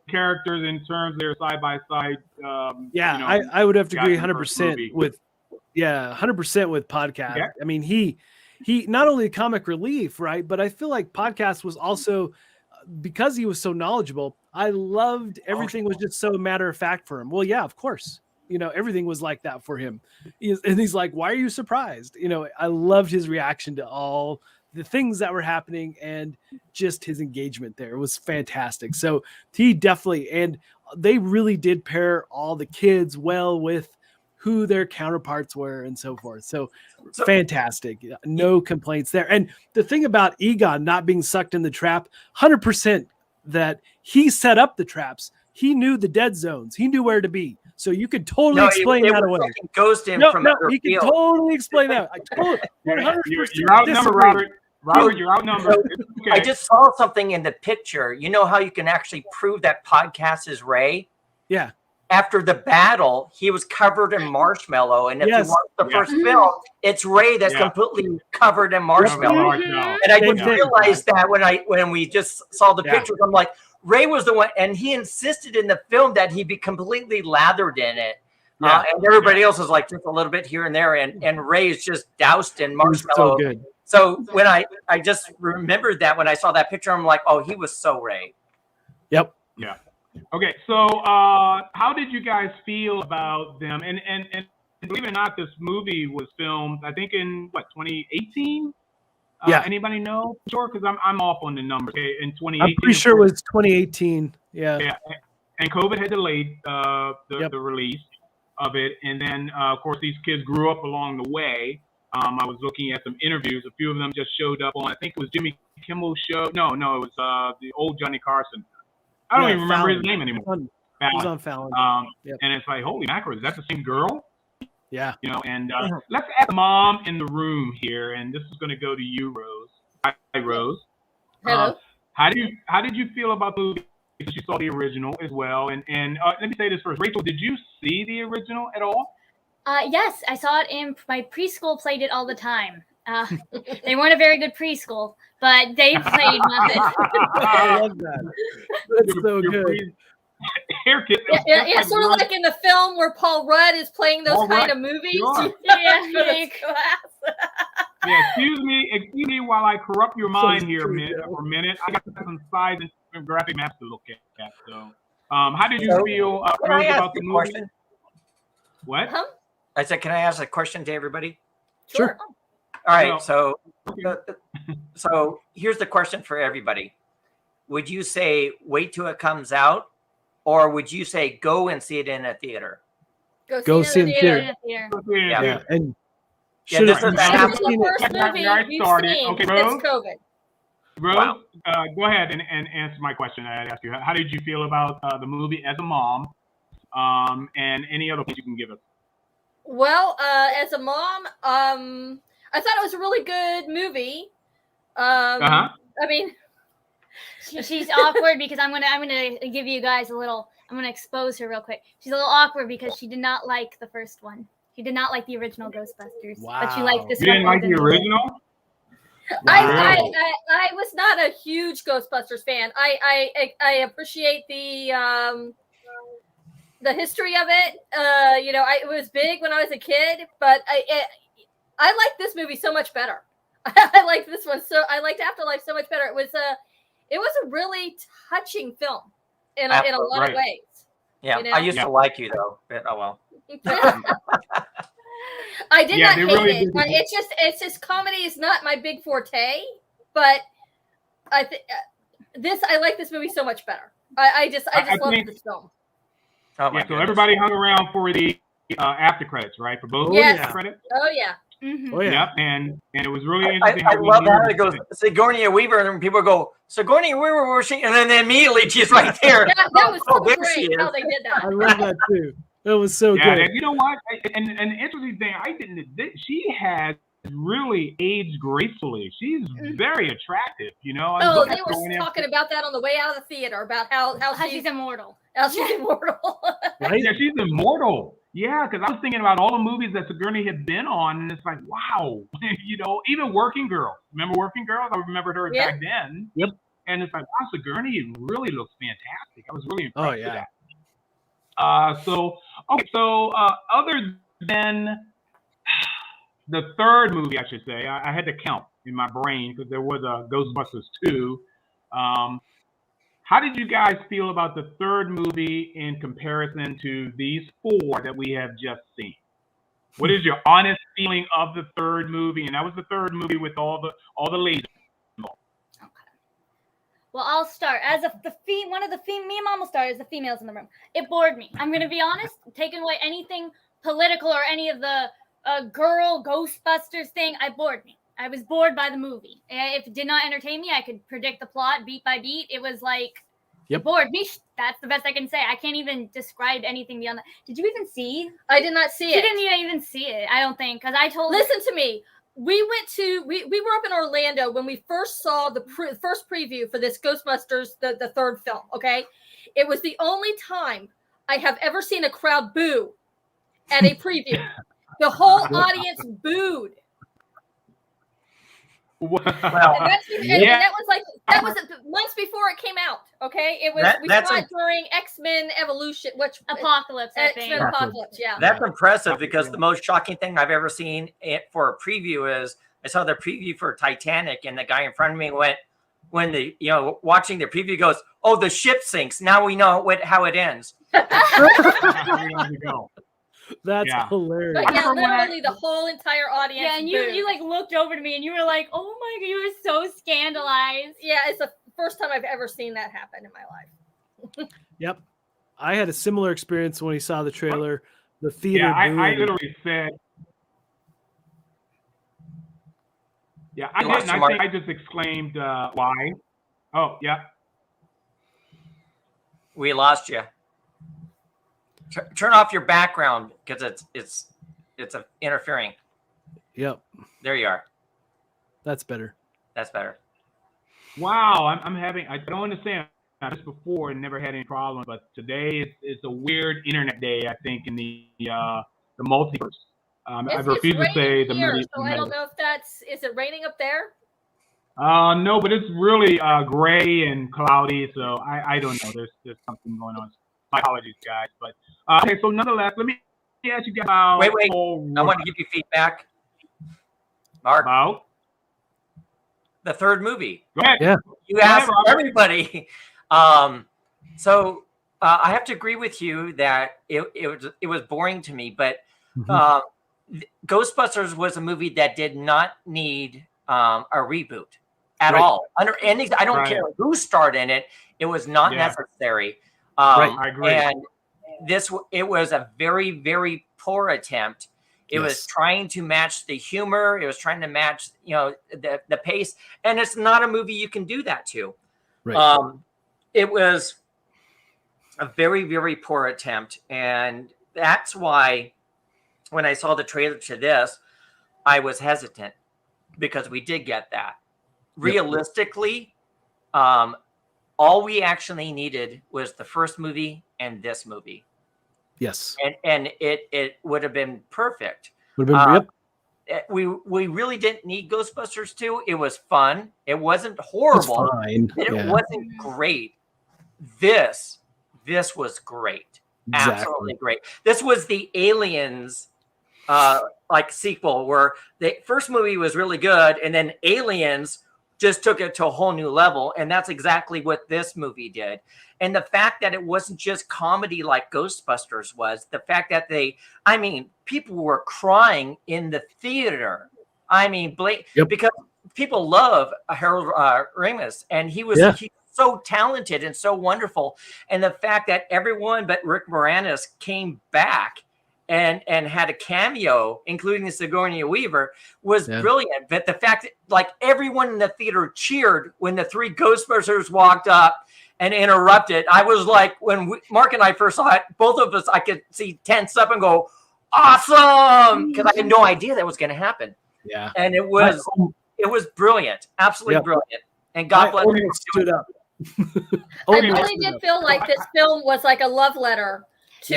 characters in terms of their side by side? Yeah, you know, I would have to agree 100% with 100% with podcast. Yeah. I mean, he not only comic relief, right? But I feel like podcast was also, because he was so knowledgeable, I loved everything was just so matter of fact for him. Well, yeah, of course. You know, everything was like that for him. And he's like, why are you surprised? You know, I loved his reaction to all the things that were happening and just his engagement there. It was fantastic. So he definitely, and they really did pair all the kids well with who their counterparts were and so forth. So fantastic. No complaints there. And the thing about Egon not being sucked in the trap, 100% that he set up the traps. He knew the dead zones. He knew where to be. So you could totally explain that away. Ghost him from he can totally explain that. I totally, you're outnumbered, Robert. Robert, you're outnumbered. Okay. I just saw something in the picture. You know how you can actually prove that podcast is Ray? Yeah. After the battle, he was covered in marshmallow. And if you watch the first film, it's Ray that's completely covered in marshmallow. And I didn't realize that when we just saw the pictures. I'm like, Ray was the one, and he insisted in the film that he be completely lathered in it. And everybody else is like just a little bit here and there, and Ray is just doused in marshmallow. So good. So when I just remembered that when I saw that picture, I'm like, oh, he was so Ray. Yep. Yeah. Okay. So how did you guys feel about them? And believe it or not, this movie was filmed, I think, in 2018. Yeah. Anybody know? Sure, because I'm off on the numbers. Okay, in 2018. I'm pretty sure it was 2018. Yeah. Yeah. And COVID had delayed the release of it, and then of course these kids grew up along the way. I was looking at some interviews. A few of them just showed up on, I think it was Jimmy Kimmel's show. No, it was the old Johnny Carson. I don't even remember his name anymore. He was on Fallon. And it's like, holy mackerel, is that the same girl? Yeah. You know, and let's add the mom in the room here, and this is going to go to you, Rose. Hi, Rose. Hello. How did you feel about the movie? You saw the original as well, and let me say this first. Rachel, did you see the original at all? Yes, I saw it in my preschool. Played it all the time. They weren't a very good preschool, but they played Muppets. I love that. That's so good. Yeah, sort of like in the film where Paul Rudd is playing those kind of movies. Sure. Yeah. Yeah, excuse me while I corrupt your mind here for a minute. I got some size and graphic maps to look at. So, how did you feel about the movie? Question? What? Huh? I said, can I ask a question to everybody? Sure. All right. So here's the question for everybody. Would you say wait till it comes out, or would you say go and see it in a theater? Go see it in theater. Yeah. And this is the first movie we've seen since COVID. Rose, go ahead and answer my question. I asked you. How did you feel about the movie as a mom, and any other things you can give us? Well, as a mom, I thought it was a really good movie. I mean, she's awkward because I'm gonna give you guys a little. I'm gonna expose her real quick. She's a little awkward because she did not like the first one. She did not like the original Ghostbusters, but she liked this one. You didn't like the original? I was not a huge Ghostbusters fan. I appreciate the history of it. It was big when I was a kid, but I liked this movie so much better. I liked this one I liked Afterlife so much better. It was a really touching film in a lot of ways. Yeah, I used to like you though. But, oh well. I did not hate it. It's just comedy is not my big forte, but I like this movie so much better. I just love this film. Oh my goodness. So everybody hung around for the after credits, right? For both credits. Oh yeah. Oh yeah. Yep, and it was really I interesting. love how it goes Sigourney Weaver, and then people go Sigourney Weaver, where she? And then immediately she's right there. That was so there she great is. how they did that. I love that too. It was so Yeah, good. and you know what? And an interesting thing, she has really aged gracefully. She's very attractive, you know. Oh, they were talking about that on the way out of the theater about how she's immortal. How she's immortal. Right? Yeah, she's immortal. Yeah, because I was thinking about all the movies that Sigourney had been on, and it's like, wow, you know, even Working Girls. Remember Working Girls? I remembered her back then. Yep. And it's like, wow, Sigourney really looks fantastic. I was really impressed with that. So other than the third movie, I should say, I had to count in my brain because there was a Ghostbusters 2. How did you guys feel about the third movie in comparison to these 4 that we have just seen? What is your honest feeling of the third movie? And that was the third movie with all the ladies. Okay. Well, I'll start. As me and Mom will start as the females in the room. It bored me. I'm going to be honest. Taking away anything political or any of the girl Ghostbusters thing, bored me. I was bored by the movie. If it did not entertain me, I could predict the plot beat by beat. It was like, it bored me. That's the best I can say. I can't even describe anything beyond that. Did you even see? I did not see it. She didn't even see it, I don't think, because I told Listen to me. We were up in Orlando when we first saw the first preview for this Ghostbusters, the third film, okay? It was the only time I have ever seen a crowd boo at a preview. The whole audience booed. Wow. And that was months before it came out. Okay, it was we saw it during X-Men Evolution, which Apocalypse. X-Men Apocalypse, yeah. That's impressive because the most shocking thing I've ever seen for a preview is I saw the preview for Titanic, and the guy in front of me watching the preview goes, "Oh, the ship sinks. Now we know how it ends." That's hilarious. But yeah, literally the whole entire audience. Yeah, and you like looked over to me and you were like, "Oh my god," you were so scandalized. Yeah, it's the first time I've ever seen that happen in my life. Yep, I had a similar experience when we saw the trailer. The theater. Yeah, I literally said. Yeah, I didn't. I think I just exclaimed, "Why?" Oh, yeah. We lost you. Turn off your background because it's interfering. Yep. There you are. That's better. That's better. Wow, I don't understand. This before and never had any problem, but today it's a weird internet day. I think in the multiverse. I refuse to say the here, so I don't know if is it raining up there? No, but it's really gray and cloudy, so I don't know. There's something going on. My apologies, guys. But okay, so nonetheless, let me ask you guys about. Wait. I want to give you feedback, Mark. About the third movie. Go ahead. Yeah. You asked everybody. So I have to agree with you that it was boring to me, but Ghostbusters was a movie that did not need a reboot at all. Under any, I don't care who starred in it. It was not necessary. I agree. And it was a very, very poor attempt. It was trying to match the humor. It was trying to match, the pace. And it's not a movie you can do that to. Right. It was a very, very poor attempt. And that's why when I saw the trailer to this, I was hesitant because we did get that. Realistically, all we actually needed was the first movie and this movie. Yes. And it would have been perfect. Would have been, we really didn't need Ghostbusters 2. It was fun. It wasn't horrible. Fine. It wasn't great. This was great. Exactly. Absolutely great. This was the Aliens sequel where the first movie was really good and then Aliens just took it to a whole new level. And that's exactly what this movie did. And the fact that it wasn't just comedy like Ghostbusters was, the fact that people were crying in the theater. Because people love Harold Ramis, and he's so talented and so wonderful. And the fact that everyone but Rick Moranis came back and had a cameo, including Sigourney Weaver, was brilliant. But the fact that like everyone in the theater cheered when the 3 Ghostbusters walked up and interrupted, I was like, when Mark and I first saw it, both of us, I could see tense up and go, awesome, because I had no idea that was going to happen. Yeah, and it was brilliant, absolutely brilliant. And God bless you. Stood up. I really did feel like this film was like a love letter to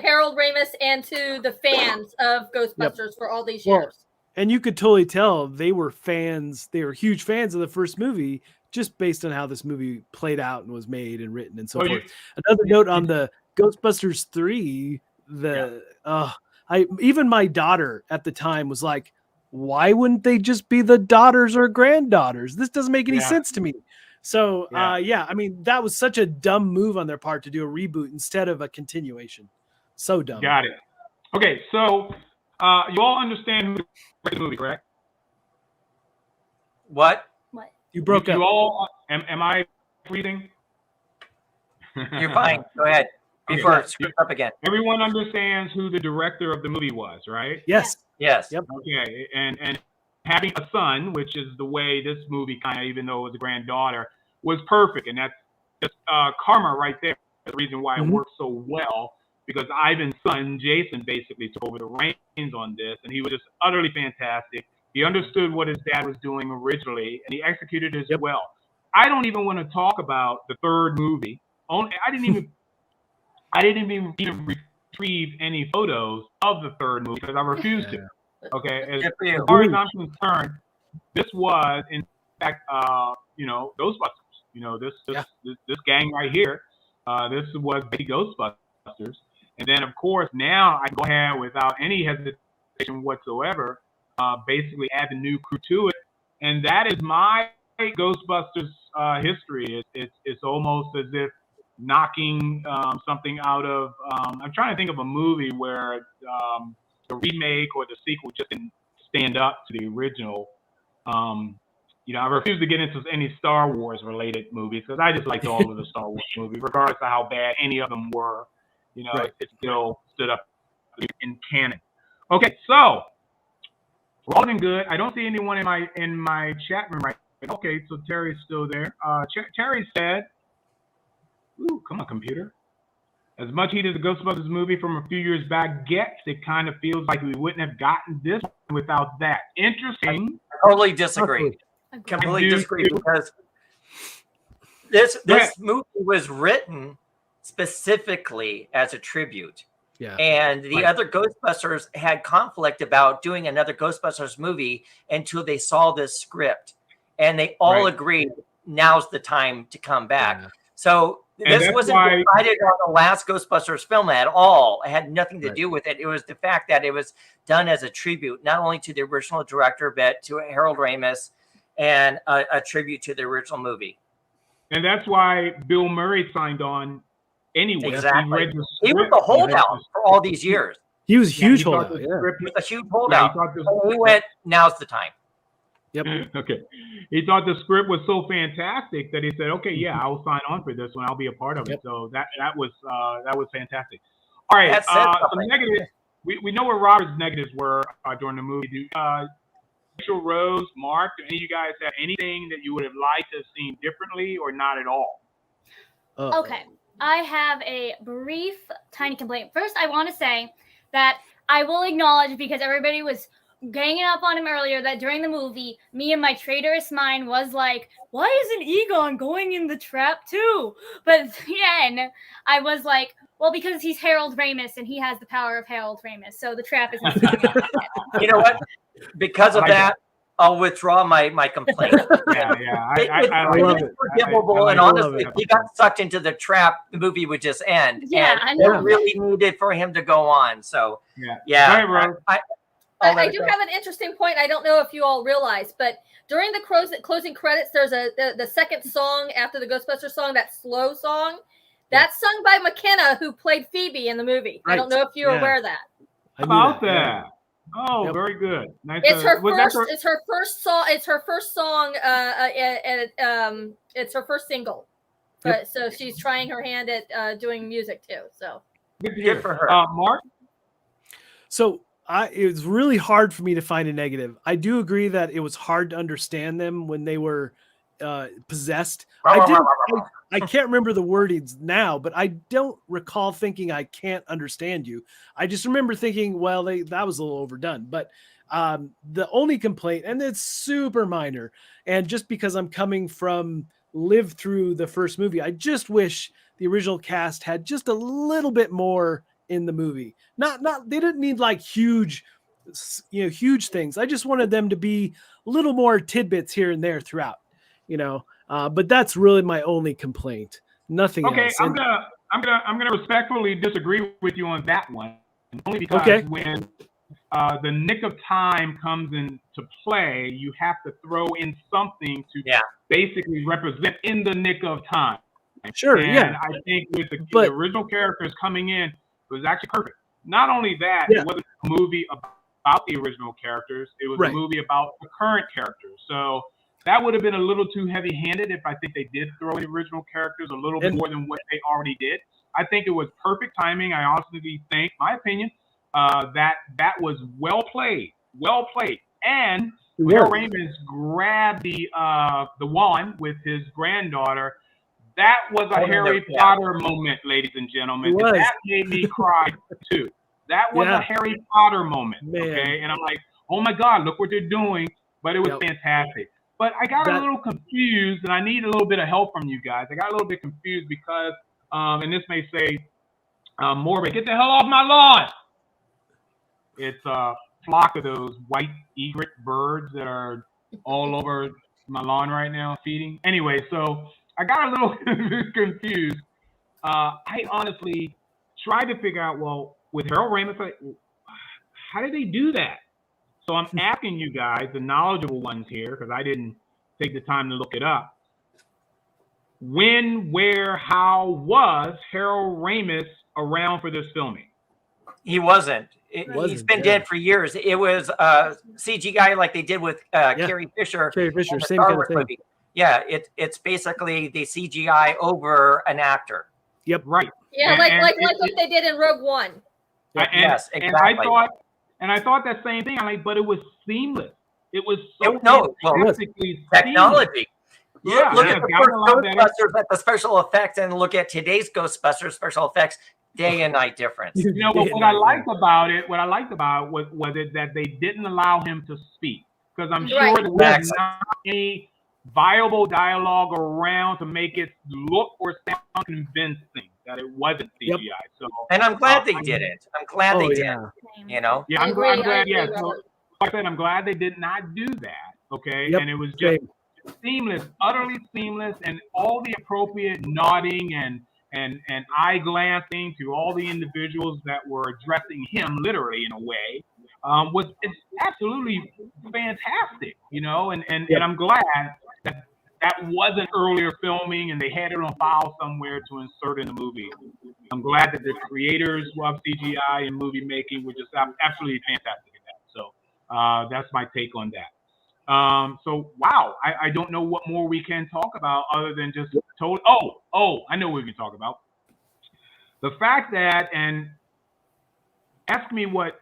Harold Ramis and to the fans of Ghostbusters for all these years. And you could totally tell they were fans. They were huge fans of the first movie, just based on how this movie played out and was made and written and so forth. Another note on the Ghostbusters 3, even my daughter at the time was like, why wouldn't they just be the daughters or granddaughters? This doesn't make any sense to me. So, I mean, that was such a dumb move on their part to do a reboot instead of a continuation. So dumb. Got it. Okay, so you all understand who directed the movie, correct? What? You broke up. You all, am I freezing? You're fine. Go ahead. Before it screws up again. Everyone understands who the director of the movie was, right? Yes. Yes. Yep. Okay, and having a son, which is the way this movie kind of, even though it was a granddaughter, was perfect. And that's just karma right there. The reason why it worked so well, because Ivan's son, Jason, basically took over the reins on this, and he was just utterly fantastic. He understood what his dad was doing originally, and he executed it as well. I don't even want to talk about the third movie. I didn't even retrieve any photos of the third movie because I refused to. Okay, as far as I'm concerned, this was in fact, Ghostbusters. You know, this gang right here. This was the Ghostbusters, and then of course now I go ahead without any hesitation whatsoever. Basically add the new crew to it, and that is my Ghostbusters history. It's almost as if knocking something out of. I'm trying to think of a movie where the remake or the sequel just didn't stand up to the original. I refuse to get into any Star Wars related movies because I just liked all of the Star Wars movies, regardless of how bad any of them were. It still stood up in canon. Okay, so. We're all doing good. I don't see anyone in my chat room right now. Okay, so Terry's still there. Terry said, "Ooh, come on, computer. As much heat as the Ghostbusters movie from a few years back gets, it kind of feels like we wouldn't have gotten this without that." Interesting. I totally disagree. Completely disagree because this movie was written specifically as a tribute. Yeah. And the other Ghostbusters had conflict about doing another Ghostbusters movie until they saw this script. And they all agreed now's the time to come back. Yeah. So this wasn't decided on the last Ghostbusters film at all. It had nothing to do with it. It was the fact that it was done as a tribute, not only to the original director, but to Harold Ramis, and a tribute to the original movie. And that's why Bill Murray signed on anyway. Exactly. He was the holdout for all these years. He was a huge holdout. He was a huge holdout. He went, now's the time. Yep. Okay. He thought the script was so fantastic that he said, "Okay, yeah, I'll sign on for this one. I'll be a part of it." So that was fantastic. All right. Some negatives. We know where Robert's negatives were during the movie. Rachel, Rose, Mark, do any of you guys have anything that you would have liked to have seen differently, or not at all? Okay. I have a brief, tiny complaint. First, I want to say that I will acknowledge, because everybody was ganging up on him earlier, that during the movie, me and my traitorous mind was like, why isn't Egon going in the trap too? But then I was like, well, because he's Harold Ramis and he has the power of Harold Ramis, so the trap isn't stuck. You know what? Because of that, I'll withdraw my complaint. I love it. Forgivable, and honestly, if he got sucked into the trap, the movie would just end. Yeah, and I really needed for him to go on. So, I do have an interesting point. I don't know if you all realize, but during the closing credits, there's the second song after the Ghostbusters song, that slow song. That's sung by McKenna, who played Phoebe in the movie. Right. I don't know if you're aware of that. How about that? Oh, very good. Nice. It's her first. It's her first song. It's her first song. It's her first single. So she's trying her hand at doing music too. So good for her. Mark. So it was really hard for me to find a negative. I do agree that it was hard to understand them when they were possessed. I can't remember the wordings now, but I don't recall thinking I can't understand you. I just remember thinking, well, that was a little overdone. But the only complaint, and it's super minor, and just because I'm coming from live through the first movie, I just wish the original cast had just a little bit more in the movie. Not they didn't need like huge things. I just wanted them to be a little more tidbits here and there throughout, but that's really my only complaint. Nothing else. Okay, I'm gonna respectfully disagree with you on that one. Only because when the nick of time comes into play, you have to throw in something to basically represent in the nick of time. Sure, and I think with the original characters coming in, it was actually perfect. Not only that, it wasn't a movie about the original characters. It was a movie about the current characters. So that would have been a little too heavy-handed if I think they did throw in the original characters a little bit more than what they already did. I think it was perfect timing. I honestly think, my opinion, that was well played. And when Ramis grabbed the wand with his granddaughter, that was a Harry Potter moment, ladies and gentlemen. That made me cry too. That was a Harry Potter moment. Okay, and I'm like, oh my God, look what they're doing. But it was fantastic. But I got a little confused, and I need a little bit of help from you guys. I got a little bit confused because, and this may say, Morbid, get the hell off my lawn. It's a flock of those white egret birds that are all over my lawn right now feeding. Anyway, so I got a little confused. I honestly tried to figure out, well, with Harold Ramis, how did they do that? So I'm asking you guys, the knowledgeable ones here, because I didn't take the time to look it up. When, where, how was Harold Ramis around for this filming? He wasn't. He's been dead for years. It was CGI like they did with Carrie Fisher. Carrie Fisher, same kind of thing. Movie. Yeah, it's basically the CGI over an actor. Yep. Right. Yeah, like what they did in Rogue One. Yes, exactly. And I thought that same thing. I'm like, but it was seamless. It was so technology. Yeah, look at the first Ghostbusters at the special effects, and look at today's Ghostbusters special effects. Day and night difference. What I liked about it was it that they didn't allow him to speak, because I'm sure there was not any viable dialogue around to make it look or sound convincing that it wasn't CGI. So, and I'm glad they did it. I'm glad they did. Yeah, I'm glad. Yeah, so like I said, I'm glad they did not do that. Okay, and it was just seamless, utterly seamless, and all the appropriate nodding and eye glancing to all the individuals that were addressing him literally in a way it's absolutely fantastic, and I'm glad that wasn't earlier filming and they had it on file somewhere to insert in the movie. I'm glad that the creators of CGI and movie making were just absolutely fantastic at that. So that's my take on that. So wow, I don't know what more we can talk about other than just I know what we can talk about. The fact that, and ask me what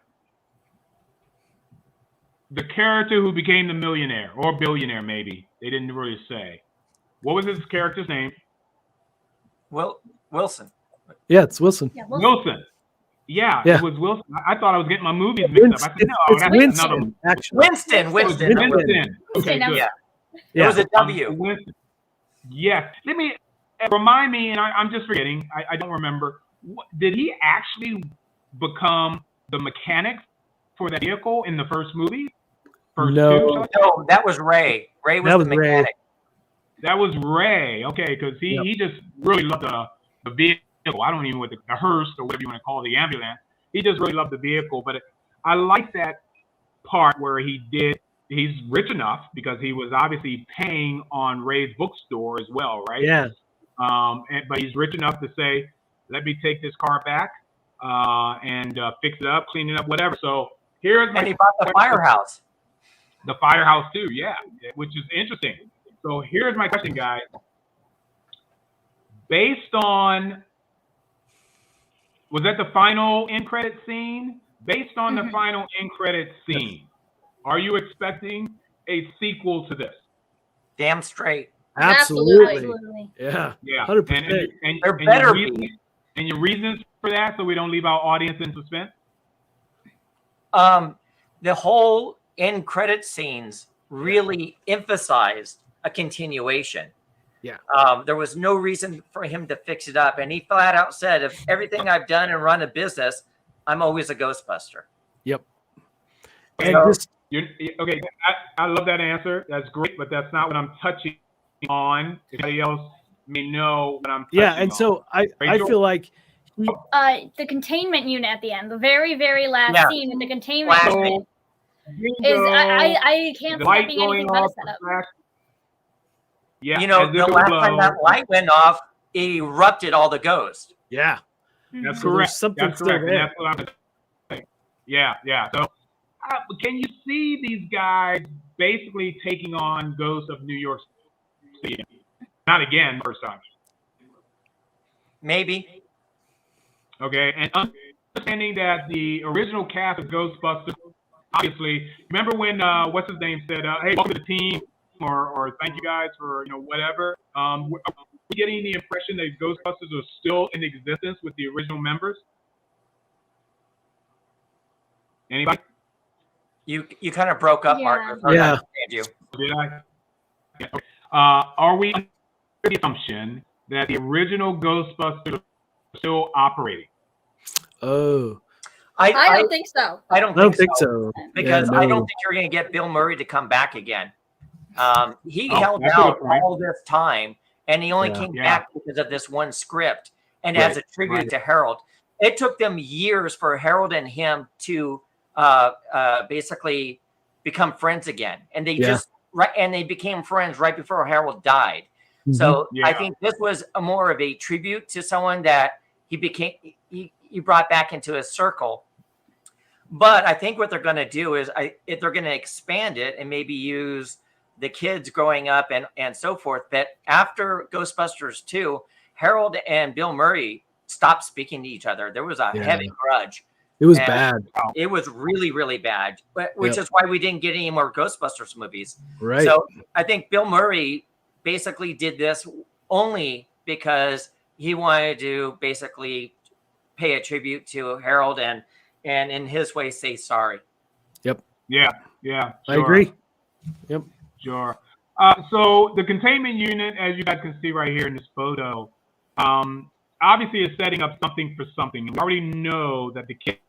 the character who became the millionaire or billionaire, maybe they didn't really say. What was his character's name? Wilson. Yeah, it's Wilson. Yeah, Wilson. Yeah, it was Wilson. I thought I was getting my movies mixed up. I said, no, that's Winston, another one. actually. Winston. Okay, good. Yeah. It was a W. Winston. Yes. Let me remind me, and I'm just forgetting. I don't remember. Did he actually become the mechanic for that vehicle in the first movie? No, that was Ray. Ray was the mechanic. That was Ray. Okay, because he just really loved the vehicle. I don't even know what the hearse or whatever you want to call the ambulance. He just really loved the vehicle. But I like that part where he's rich enough because he was obviously paying on Ray's bookstore as well, right? Yeah. But he's rich enough to say, let me take this car back and fix it up, clean it up, whatever. So here's and he bought the firehouse. The firehouse too, yeah, which is interesting. So here's my question, guys. Based on, was that the final end credit scene based on the final end credit scene, are you expecting a sequel to this? Damn straight. Absolutely. Yeah. Yeah. 100%. There better be. And your reasons for that, so we don't leave our audience in suspense? The whole end credit scenes really emphasized a continuation. Yeah. There was no reason for him to fix it up. And he flat out said, if everything I've done and run a business, I'm always a Ghostbuster. Yep. And so, okay, I love that answer. That's great, but that's not what I'm touching on. Anybody else may know what I'm touching on. And so I feel like the containment unit at the end, the very, very last scene with the containment unit is I can't stop being anything but a setup. Yeah, you know, the last time that light went off, it erupted all the ghosts. Yeah, that's so correct. Something that's correct. That's what I'm saying. Yeah. So, can you see these guys basically taking on Ghosts of New York City? Not again, first time. Maybe. Okay, and understanding that the original cast of Ghostbusters, obviously, remember when what's his name said, "Hey, welcome to the team," or "Thank you guys for whatever." Are we getting the impression that Ghostbusters are still in existence with the original members? Anybody? You kind of broke up, Mark. Yeah. You. Did I? Yeah. Are we under the assumption that the original Ghostbusters are still operating? Oh. I don't think so. I don't think so. Because no. I don't think you're going to get Bill Murray to come back again. He held out all this time, and he only came back because of this one script. And as a tribute to Harold, it took them years for Harold and him to basically become friends again. And they they became friends right before Harold died. So I think this was more of a tribute to someone that he brought back into his circle. But I think what they're going to do is they're going to expand it and maybe use the kids growing up and so forth. But after Ghostbusters 2, Harold and Bill Murray stopped speaking to each other. There was a heavy grudge. It was bad. It was really, really bad, which is why we didn't get any more Ghostbusters movies. Right. So I think Bill Murray basically did this only because he wanted to basically pay a tribute to Harold and in his way say sorry. Yep. Yeah. Sure. I agree. Yep. Sure. So the containment unit, as you guys can see right here in this photo, obviously is setting up something for something. We already know that the kids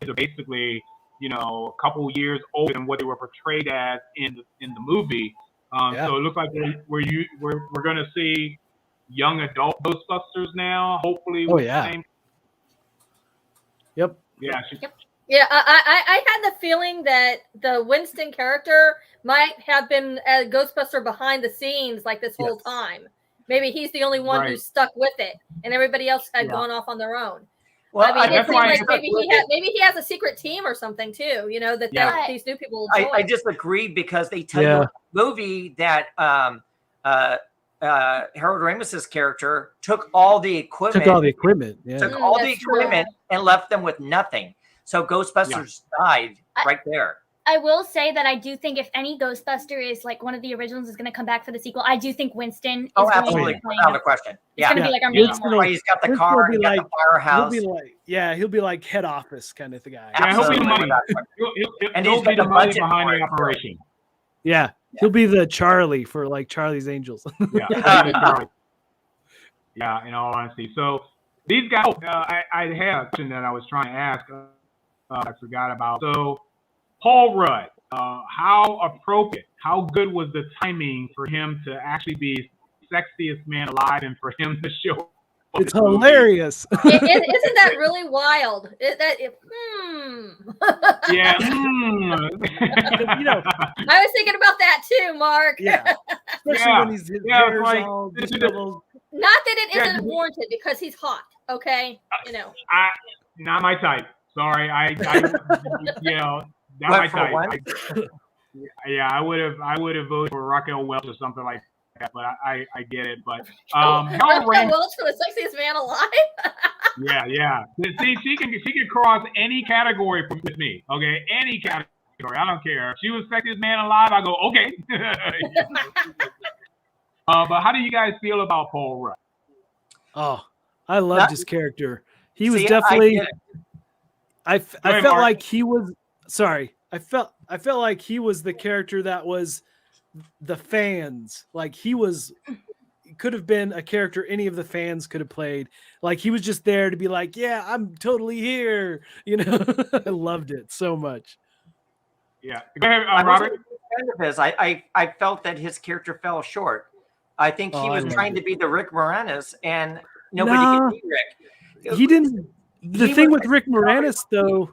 are basically, a couple years older than what they were portrayed as in the movie. So it looks like we're going to see young adult Ghostbusters now. Hopefully. Oh yeah. Yep. Yeah. Yeah, I had the feeling that the Winston character might have been a Ghostbuster behind the scenes like this whole time. Maybe he's the only one who stuck with it, and everybody else had gone off on their own. Well, I mean, it seems like maybe he has a secret team or something too. That these new people will join. I disagree because they tell you in the movie that Harold Ramis's character took all the equipment. And left them with nothing. So Ghostbusters died right there. I will say that I do think if any Ghostbuster is like one of the originals is going to come back for the sequel, I do think Winston is absolutely, without a question. It's going to be like our main one. He's got the car, he's got the firehouse. He'll be like head office kind of the guy. Yeah, he'll be the money. He'll be the money behind the operation. Yeah, he'll be the Charlie for like Charlie's Angels. Yeah, in all honesty. So these guys, I had a question that I was trying to ask. I forgot about. So Paul Rudd, how appropriate, how good was the timing for him to actually be sexiest man alive and for him to show? It's hilarious. Isn't that really wild? Yeah. I was thinking about that too, Mark. Yeah. Especially when he's like, not that it isn't warranted because he's hot. Okay, not my type. Sorry, not my type. I would have voted for Raquel Welch or something like that, but I get it. But Raquel Welch for the sexiest man alive. yeah. See, she can cross any category with me. Okay, any category. I don't care. If she was sexiest man alive, I go okay. But how do you guys feel about Paul Rudd? Oh, I loved his character. He was definitely. I felt like he was. Sorry, I felt like he was the character that was the fans. Like he could have been a character any of the fans could have played. Like he was just there to be like, yeah, I'm totally here. You know, I loved it so much. Yeah, go ahead, Robert. I felt that his character fell short. I think he was trying to be the Rick Moranis, and nobody could be Rick. He didn't. The thing with Rick Moranis, though,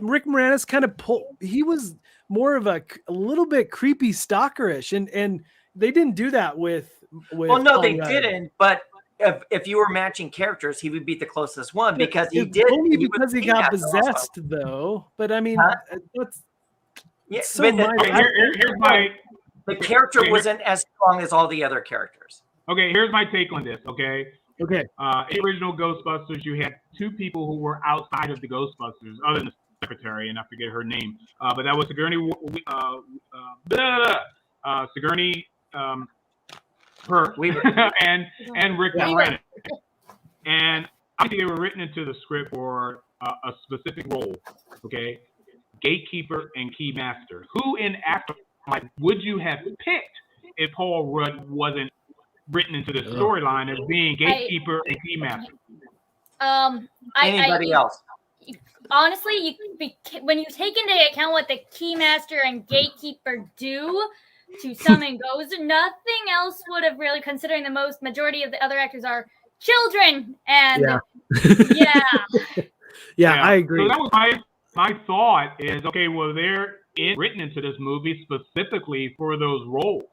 Rick Moranis kind of he was more of a little bit creepy stalkerish, and they didn't do that with well, no, they didn't. But if you were matching characters, he would be the closest one because he did. Only because he got possessed, though. But I mean, that's so here's my. The character wasn't as strong as all the other characters. Okay, here's my take on this. Okay. In the original Ghostbusters, you had two people who were outside of the Ghostbusters, other than the secretary, and I forget her name. But that was Sigourney and Rick Moranis. And I think they were written into the script for a specific role. Okay, gatekeeper and keymaster. Who in Afterlife would you have picked if Paul Rudd wasn't written into the storyline as being gatekeeper and keymaster? Anybody else? Honestly, when you take into account what the keymaster and gatekeeper do to summon ghosts, nothing else would have really, considering the majority of the other actors are children. And yeah, I agree. So that was my thought is, okay, well, they're written into this movie specifically for those roles.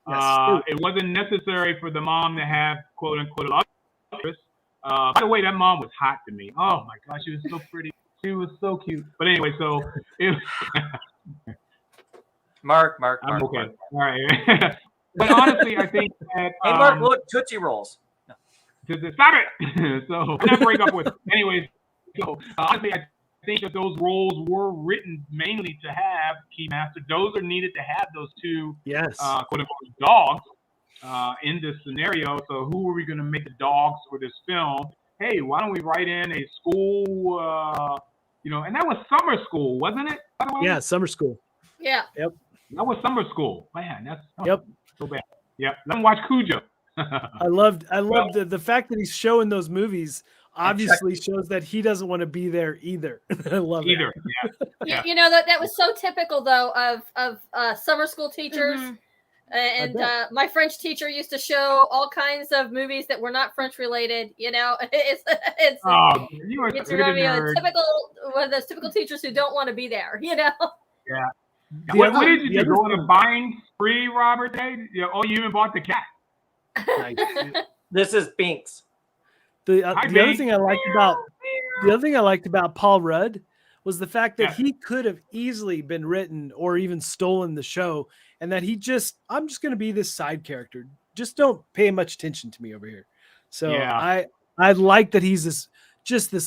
It wasn't necessary for the mom to have quote unquote love interest. By the way, that mom was hot to me. Oh my gosh, she was so pretty. She was so cute. But anyway, so it was Mark. I'm okay. Mark. All right. But honestly, I think that hey, Mark, look, Tootsie Rolls. Stop it. So I'm not break up with it. Anyways, so honestly, I think that those roles were written mainly to have keymaster. Those are needed to have those two quote unquote dogs in this scenario. So who are we going to make the dogs for this film? Hey, why don't we write in a school? And that was summer school, wasn't it? By the way? Yeah, summer school. Yeah. Yep. That was summer school. Man, that's so bad. Yep. Let me watch Cujo. I loved the fact that he's showing those movies. Obviously shows that he doesn't want to be there either. I love it. Yeah. You know that was so typical though of summer school teachers. Mm-hmm. And my French teacher used to show all kinds of movies that were not French related. You know, it's typical one of those typical teachers who don't want to be there. You know. Yeah. What did you go on a buying spree, Robert? You even bought the cat. Nice. This is Binks. The other thing I liked about Paul Rudd was the fact that he could have easily been written or even stolen the show, and that I'm just going to be this side character. Just don't pay much attention to me over here. So I like that he's this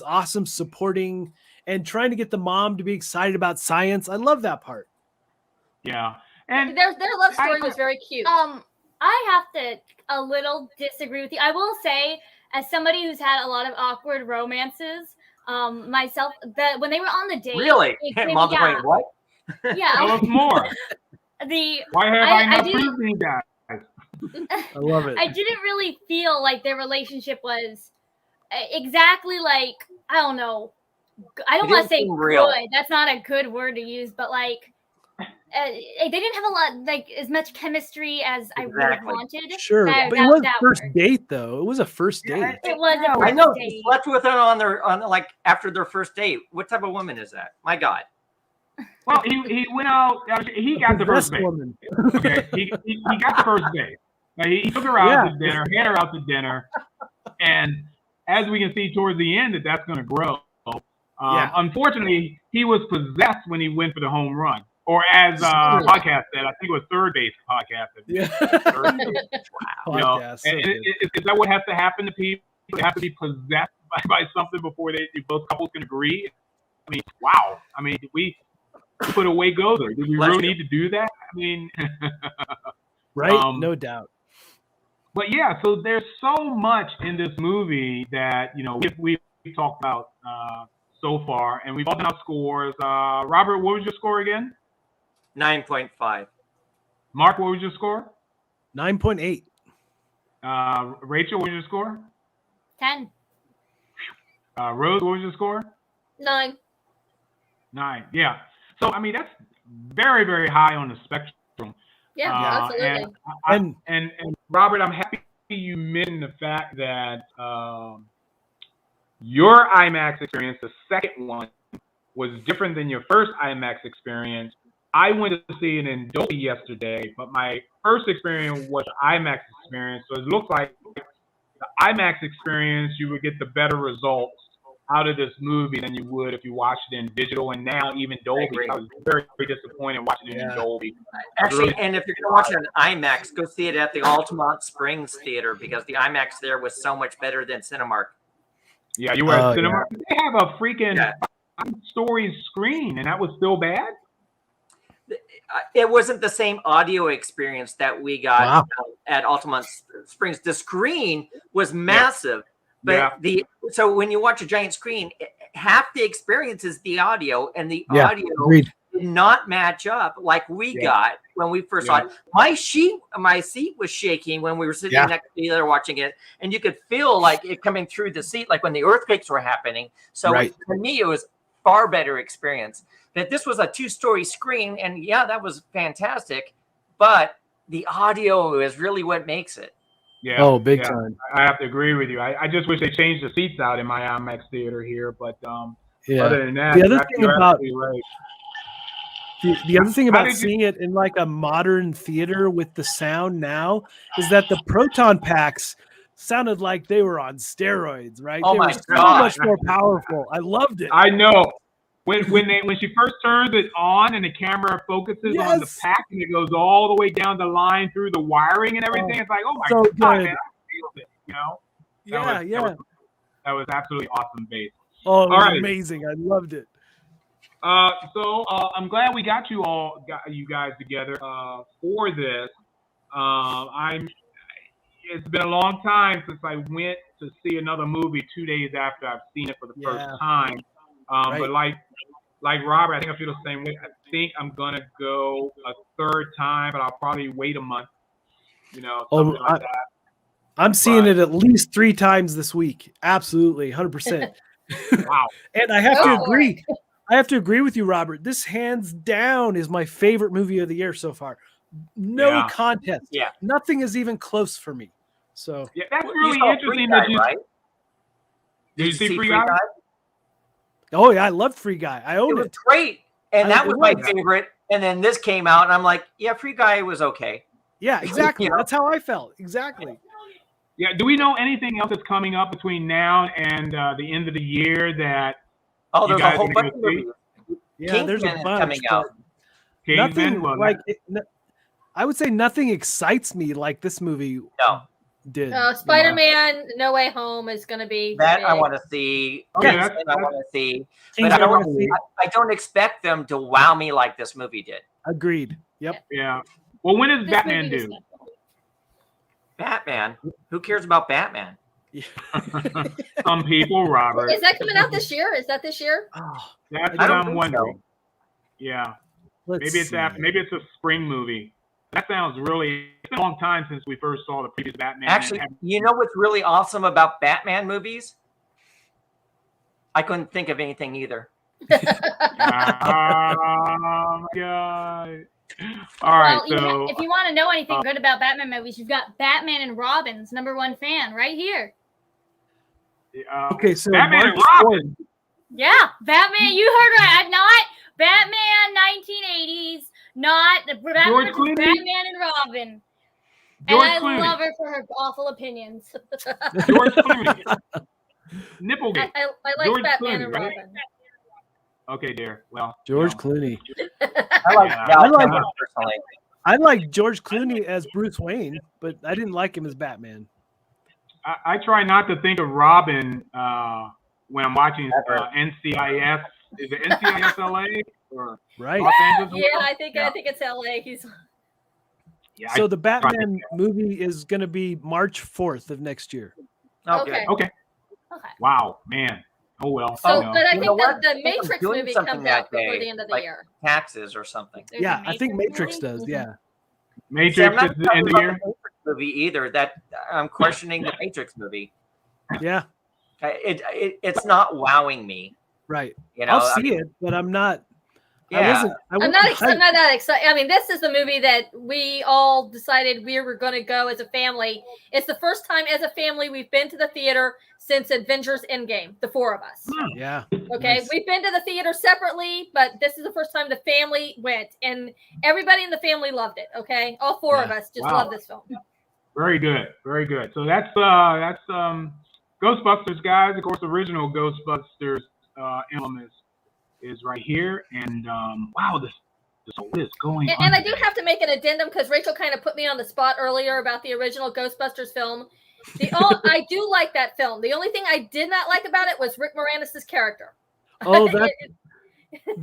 awesome supporting and trying to get the mom to be excited about science. I love that part. Yeah, and their love story was very cute. I have to a little disagree with you. I will say, as somebody who's had a lot of awkward romances, myself, that when they were on the date, really, Mom's going, what? Yeah, tell us more. Why have I not seen that? I love it. I didn't really feel like their relationship was exactly like, I don't know. I don't want to say good. That's not a good word to use, but like. They didn't have a lot, like as much chemistry as I would have wanted. Sure, but it was first date, though. It was a first date. It was a first date. I know. He slept with her on after their first date. What type of woman is that? My God. Well, he went out. He got the first date. Okay, he got the first date. He took her out to dinner, had her out to dinner, and as we can see towards the end, that's going to grow. Unfortunately, he was possessed when he went for the home run. Or as podcast said, I think it was Third Base podcast. Yeah. Wow. Podcast, is that what has to happen to people? They have to be possessed by something before both couples can agree? I mean, wow. I mean, did we put away Gozer? Did we really need to do that? I mean, right? No doubt. But yeah, so there's so much in this movie that we've talked about so far, and we've all done our scores. Robert, what was your score again? 9.5. Mark, what was your score? 9.8. Rachel, what was your score? 10. Rose, what was your score? 9. 9. Yeah. So I mean, that's very, very high on the spectrum. Yeah, absolutely. And Robert, I'm happy you mentioned the fact that your IMAX experience, the second one, was different than your first IMAX experience. I went to see it in Dolby yesterday, but my first experience was IMAX experience. So it looks like the IMAX experience, you would get the better results out of this movie than you would if you watched it in digital, and now even Dolby. I was very, very disappointed watching it in Dolby. Actually, and if you're going to watch it on IMAX, go see it at the Altamont Springs Theater, because the IMAX there was so much better than Cinemark. Yeah, you were at Cinemark. Yeah. They have a freaking 5-story screen, and that was still bad? It wasn't the same audio experience that we got at Altamont Springs. The screen was massive. But so when you watch a giant screen, half the experience is the audio, and the audio did not match up like we got when we first saw it. My seat was shaking when we were sitting next to each other watching it, and you could feel like it coming through the seat, like when the earthquakes were happening. So for me, it was far better experience. That this was a 2-story screen, and that was fantastic, but the audio is really what makes it. Yeah. Oh, big time. I have to agree with you. I just wish they changed the seats out in my IMAX theater here, but other than that, the other thing about seeing it in like a modern theater with the sound now is that the proton packs sounded like they were on steroids, right? Oh, they my were God. so much more powerful. I loved it. I know. When she first turns it on and the camera focuses on the pack and it goes all the way down the line through the wiring and everything, it's like, oh my God, man, I feel it, That was absolutely awesome bass. Oh, it was amazing. I loved it. So I'm glad we got you guys together for this. It's been a long time since I went to see another movie 2 days after I've seen it for the first time. But like Robert, I think I feel the same way. I think I'm gonna go a third time, but I'll probably wait a month. Something like that. I'm seeing it at least 3 times this week. Absolutely, 100%. Wow. And I have to agree. I have to agree with you, Robert. This hands down is my favorite movie of the year so far. No contest. Yeah. Nothing is even close for me. So that's really interesting that you. Right? Did you see Free Guy? Oh yeah, I loved Free Guy. I owned it. Was great, and that was my favorite. And then this came out, and I'm like, Free Guy was okay. Yeah, exactly. That's how I felt. Exactly. Yeah. Do we know anything else that's coming up between now and the end of the year that? Oh, there's a whole bunch of movies. Yeah, there's a bunch coming out. Nothing I would say nothing excites me like this movie did. Spider-Man No Way Home is going to be that big. I want to see. Okay, I want to see. But I don't expect them to wow me like this movie did. Agreed. Yep. Yeah. Well, when does Batman do? Batman? Who cares about Batman? Some people, Robert. Is that coming out this year? Is that this year? That's what I'm wondering. So. Yeah. Maybe it's after. Maybe it's a spring movie. That sounds really. It's been a long time since we first saw the previous Batman. Actually, you know what's really awesome about Batman movies? I couldn't think of anything either. Oh my God. All right. So if you want to know anything good about Batman movies, you've got Batman and Robin's #1 fan right here. Okay, so Batman and Robin. Yeah, Batman. You heard right. Not Batman 1980s. Not Batman and Robin. And I love her for her awful opinions. George Clooney. Nipplegate. I like George Batman Clooney, and right? Robin. Okay, dear. Well, George Clooney. I like Yeah. Val I like- Kilmer personally. I like George Clooney as Bruce Wayne, but I didn't like him as Batman. I try not to think of Robin when I'm watching NCIS. Is it NCIS LA or Right. Los Angeles? Yeah, I think it's LA. He's Yeah, So the Batman movie is going to be March 4th of next year. okay. Okay. Wow, man. Oh well. So, you know. but I You think know that what? the I think I'm Matrix doing movie something comes that out before day, the end of the like year. taxes or something. There's a Yeah, I think Matrix Matrix movie? does. Yeah. Matrix See, I'm not is the end of the talking year. about the Matrix movie either. That I'm questioning the Matrix movie. Yeah. It's not wowing me. Right. You know, I'll see it, but I'm not. Yeah. I wasn't I'm not that excited. I mean, this is the movie that we all decided we were going to go as a family. It's the first time as a family we've been to the theater since Avengers Endgame, the four of us. Yeah. Okay, Nice. we've been to the theater separately, but this is the first time the family went, and everybody in the family loved it. Okay, all four of us just love this film. Very good. Very good. So that's Ghostbusters, guys. Of course, the original Ghostbusters emblem is right here, and wow, this is going on. And I do have to make an addendum because Rachel kind of put me on the spot earlier about the original Ghostbusters film. I do like that film. The only thing I did not like about it was Rick Moranis' character. Oh,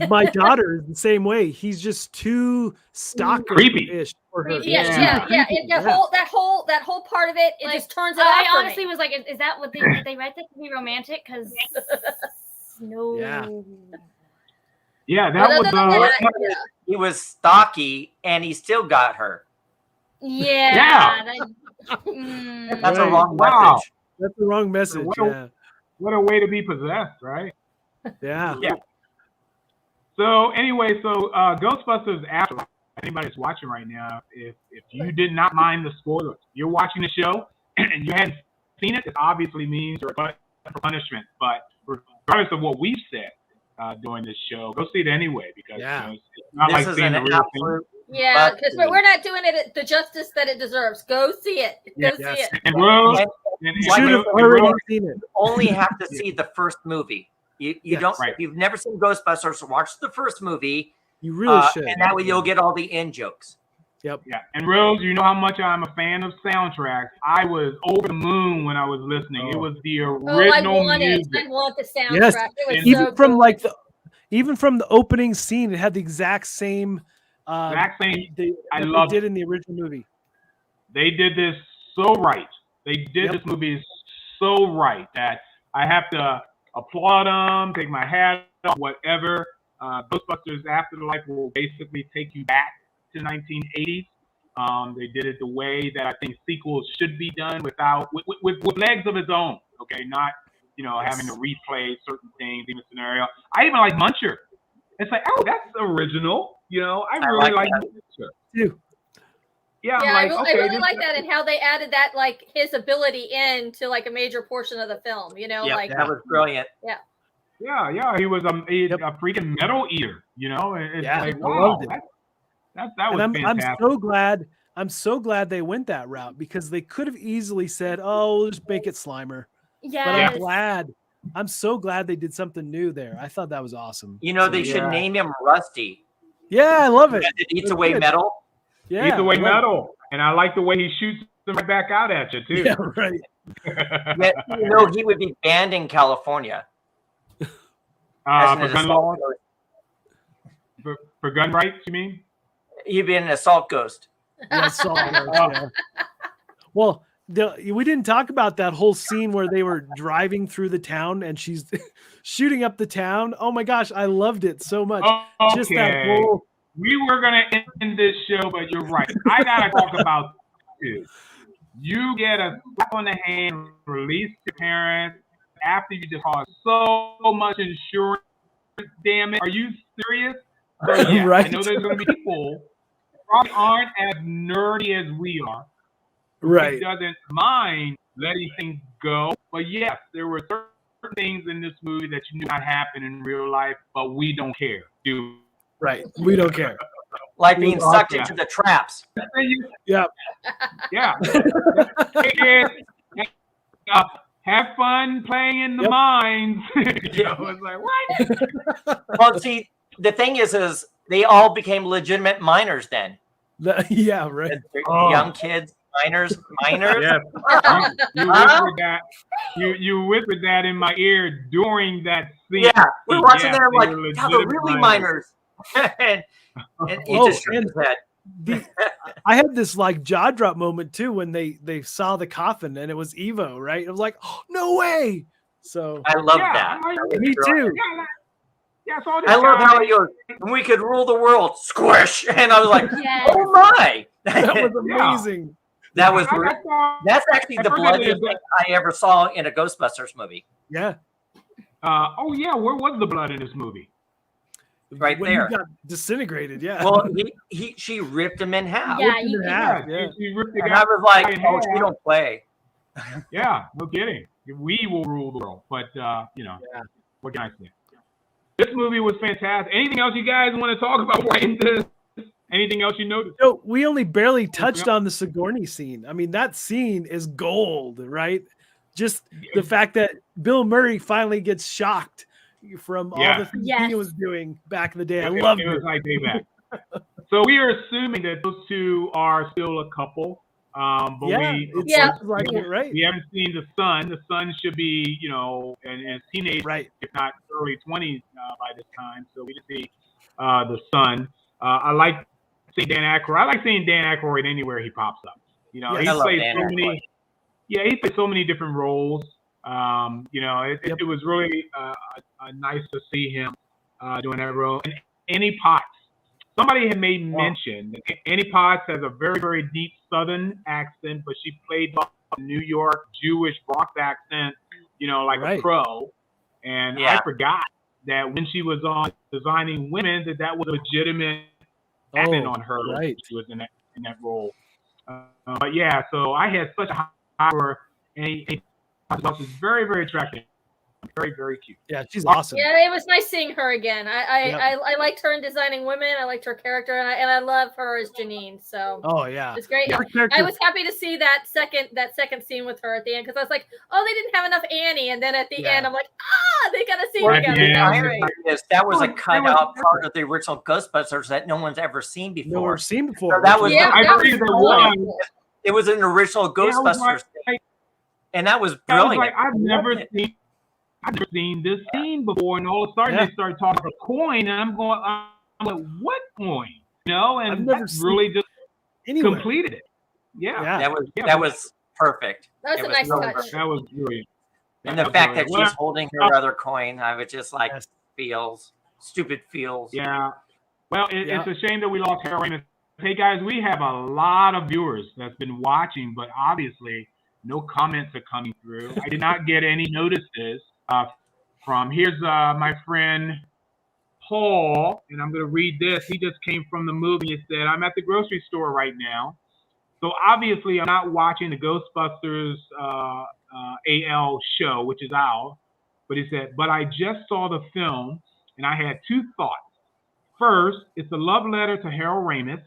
my daughter is the same way. He's just too stalker-ish for her. Yeah. That whole part of it, it just turns it off. I for honestly me. was like, is that what they write that to be romantic? Because no. Yeah, that was. He was stocky, and he still got her. Yeah. That's a wrong Wow. message. That's the wrong message. What a way to be possessed, right? Yeah. So anyway, Ghostbusters Afterlife. Anybody that's watching right now, if you did not mind the spoilers, you're watching the show and you hadn't seen it, it obviously means you're for punishment. But regardless of what we've said during this show, go see it anyway because you know, it's not This like is seeing an the real absolute. thing. Yeah, because we're not doing it the justice that it deserves. Go see it. Go see it. And Rose, You should have already seen it. You only have to see the first movie. You don't. If you've never seen Ghostbusters, watch the first movie. You really should. And that way you'll get all the in jokes. Yep. Yeah. And Rose, you know how much I'm a fan of soundtracks. I was over the moon when I was listening. It was the original music. I want the soundtrack. Yes. It was Even so from good. even from the opening scene, it had the exact same. I they love did in the original movie. They did this so right. They did this movie so right that I have to applaud them, take my hat off, whatever. Ghostbusters Afterlife will basically take you back to 1980s. They did it the way that I think sequels should be done with legs of its own. Okay, not having to replay certain things, even scenario. I even like Muncher. It's like, oh, that's original. I really like Muncher too. Yeah, I really like that and how they added that his ability into a major portion of the film. That was brilliant. Yeah. Yeah, he was a freaking metal eater. It's like, I wow, loved it. that was fantastic. I'm so glad they went that route because they could have easily said, "Oh, we'll just make it Slimer." Yeah. But I'm so glad they did something new there. I thought that was awesome. They should name him Rusty. Yeah, I love it. It eats away metal. Yeah, eats away metal, and I like the way he shoots them right back out at you too. Yeah, right. He would be banned in California. For gun laws? For gun rights, you mean? He'd be an assault ghost. Yeah, assault ghost, yeah. Well, we didn't talk about that whole scene where they were driving through the town and she's shooting up the town. Oh my gosh, I loved it so much. Okay. Just that whole. We were gonna end this show, but you're right. I gotta talk about this. You get a slap on the hand, release your parents after you just caused so much insurance damage. Are you serious? So, yeah, Right. I know there's gonna be people who probably aren't as nerdy as we are. Right. He doesn't mind letting things go. But yes, there were certain things in this movie that you knew not happen in real life, but we don't care, do we? Right. We don't care. Like being sucked into the traps. Yeah. Yeah. Have fun playing in the mines. It's like, what? Well, see, the thing is they all became legitimate miners then. Yeah, right. Young kids, miners. Yeah. You whispered that. You whispered that in my ear during that scene. Yeah, we're watching them like, yeah, they're really miners. and it just shook his head. I had this like jaw drop moment too when they saw the coffin and it was Evo, right? It was like, oh, no way. So I love that. Me too. I love how he goes, we could rule the world, squish. And I was like, oh my. That was amazing. That was that's actually the bloodiest thing I ever saw in a Ghostbusters movie. Yeah. Oh yeah, where was the blood in this movie? Right when there. He got disintegrated. Yeah. Well, she ripped him in half. Yeah, She ripped the and guy I was like, in oh, half. she don't play. Yeah, no kidding. We will rule the world, but you know, what can I say? This movie was fantastic. Anything else you guys want to talk about right into this? Anything else you noticed? So we only barely touched on the Sigourney scene. I mean, that scene is gold, right? Just the fact that Bill Murray finally gets shocked from all the things he was doing back in the day. I loved it. It was like payback. So we are assuming that those two are still a couple. But we haven't seen the son. The son should be, you know, and teenage, if not early 20s by this time. So we just see the son. I like seeing Dan Aykroyd. I like seeing Dan Aykroyd anywhere he pops up. You know, he plays so many. Yeah, he plays so many different roles. You know, it was really nice to see him doing that role. And Annie Potts. Somebody had made mention that Annie Potts has a very, very deep Southern accent, but she played a New York Jewish Bronx accent, you know, like a pro. And I forgot that when she was on Designing Women, that was a legitimate accent on her. She was in that role. But yeah, so I had such a high for Annie Potts. She's very, very attractive. Very, very cute. Yeah, she's awesome. Yeah, it was nice seeing her again. I liked her in Designing Women. I liked her character, and I love her as Janine. So it's great. Yeah, I was happy to see that second scene with her at the end because I was like, oh, they didn't have enough Annie, and then at the end, I'm like, they got to see her again. That was a cut out part of the original Ghostbusters that no one's ever seen before. No one's seen before. So that was it was an original Ghostbusters thing, and that was brilliant. I've never seen this scene before, and all of a sudden they start talking about coin, and I'm like, what coin? You know, and that's really just completed it. Yeah, that was perfect. That was a nice touch. That was brilliant. And the fact that she's holding her other coin, I was just like, stupid feels. Yeah. Well, it's a shame that we lost Harold Ramis. Hey guys, we have a lot of viewers that's been watching, but obviously no comments are coming through. I did not get any notices. Here's my friend Paul, and I'm going to read this. He just came from the movie. He said, I'm at the grocery store right now. So obviously I'm not watching the Ghostbusters AL show, which is out. But he said, but I just saw the film and I had two thoughts. First, it's a love letter to Harold Ramis.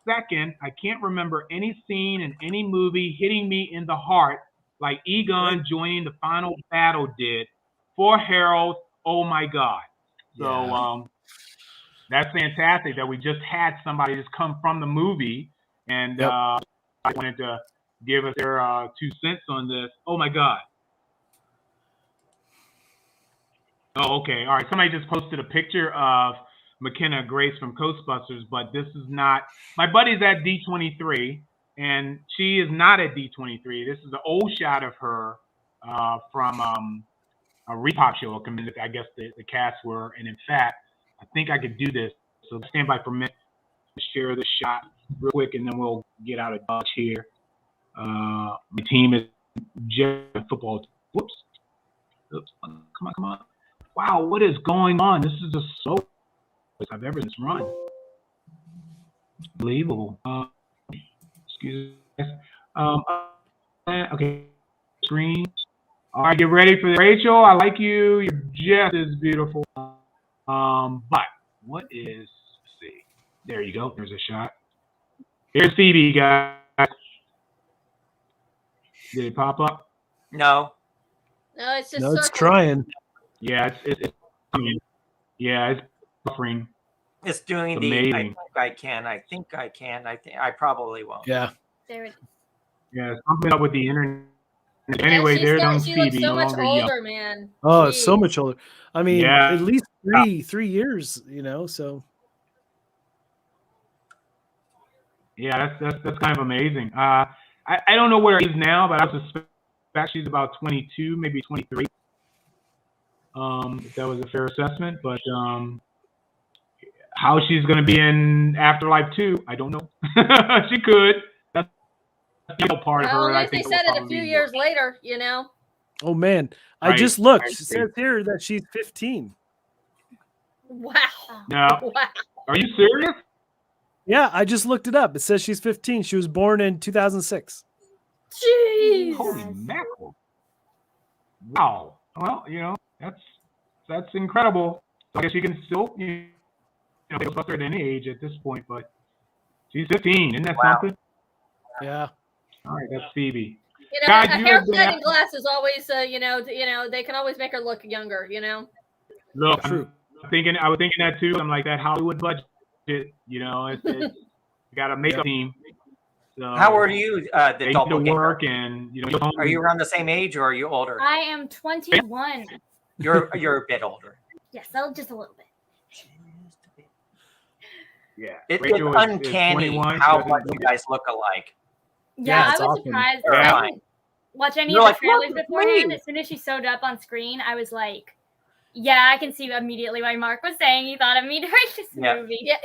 Second, I can't remember any scene in any movie hitting me in the heart like Egon joining the final battle did for Harold. Oh my God. So that's fantastic that we just had somebody just come from the movie and I wanted to give us their 2 cents on this. Oh my God. Oh, okay. All right. Somebody just posted a picture of McKenna Grace from Ghostbusters, but this is not, my buddy's at D23. And she is not at D23. This is an old shot of her from a Repop show. I guess the cast were. And in fact, I think I could do this. So stand by for a minute to share the shot real quick, and then we'll get out of Dodge here. My team is just football. Whoops. Oops. Come on. Wow, what is going on? This is the slowest I've ever this run. Unbelievable. Excuse me. Okay. Screen. All right, get ready for Rachel. I like you. You're just as beautiful. But what is? Let's see. There you go. There's a shot. Here's Phoebe, guys. Did it pop up? No. No, it's just. No, it's trying. Yeah, it's. I mean, yeah, it's buffering. It's doing Amazing. I think I can. I probably won't. Yeah. There it is. Yeah, something up with the internet. Anyway, there's she Phoebe, looks so no much longer older, young. man. Oh, it's so much older. I mean, Yeah. at least three years, you know. So yeah, that's kind of amazing. I don't know where he is now, but I suspect she's about 22, maybe 23. If that was a fair assessment, but how she's going to be in Afterlife 2, I don't know. She could. That's the part of her. Well, I at least think they said it a few years later, you know. oh man, I Right. just looked. I It agree. says here that she's 15. Wow. No. Wow. Are you serious? Yeah, I just looked it up. It says she's 15. She was born in 2006. Jeez. Holy mackerel! Wow. Well, you know, that's incredible. So I guess you can still, you know, Ghostbuster at any age at this point, but she's 15. Isn't that something? Yeah. All right, that's Phoebe. You know, Guys, a you haircut have and glasses always, you know, they can always make her look younger, you know. Look, True. I was thinking that too. I'm like that Hollywood budget, you know, it's you got a makeup team. So How old are you, the they need to doppelganger? work, and you know, Are you around the same age or are you older? I am 21. You're a bit older. Yes, just a little bit. yeah, It's Rachel is uncanny 21, how so much you guys look alike. Yeah, I it's was awesome. surprised. Yeah. I didn't watch any You're of the like, trailers "Look, it's beforehand. me." As soon as she showed up on screen, I was like, yeah, I can see immediately why Mark was saying he thought of me during this Yeah. movie. Yeah,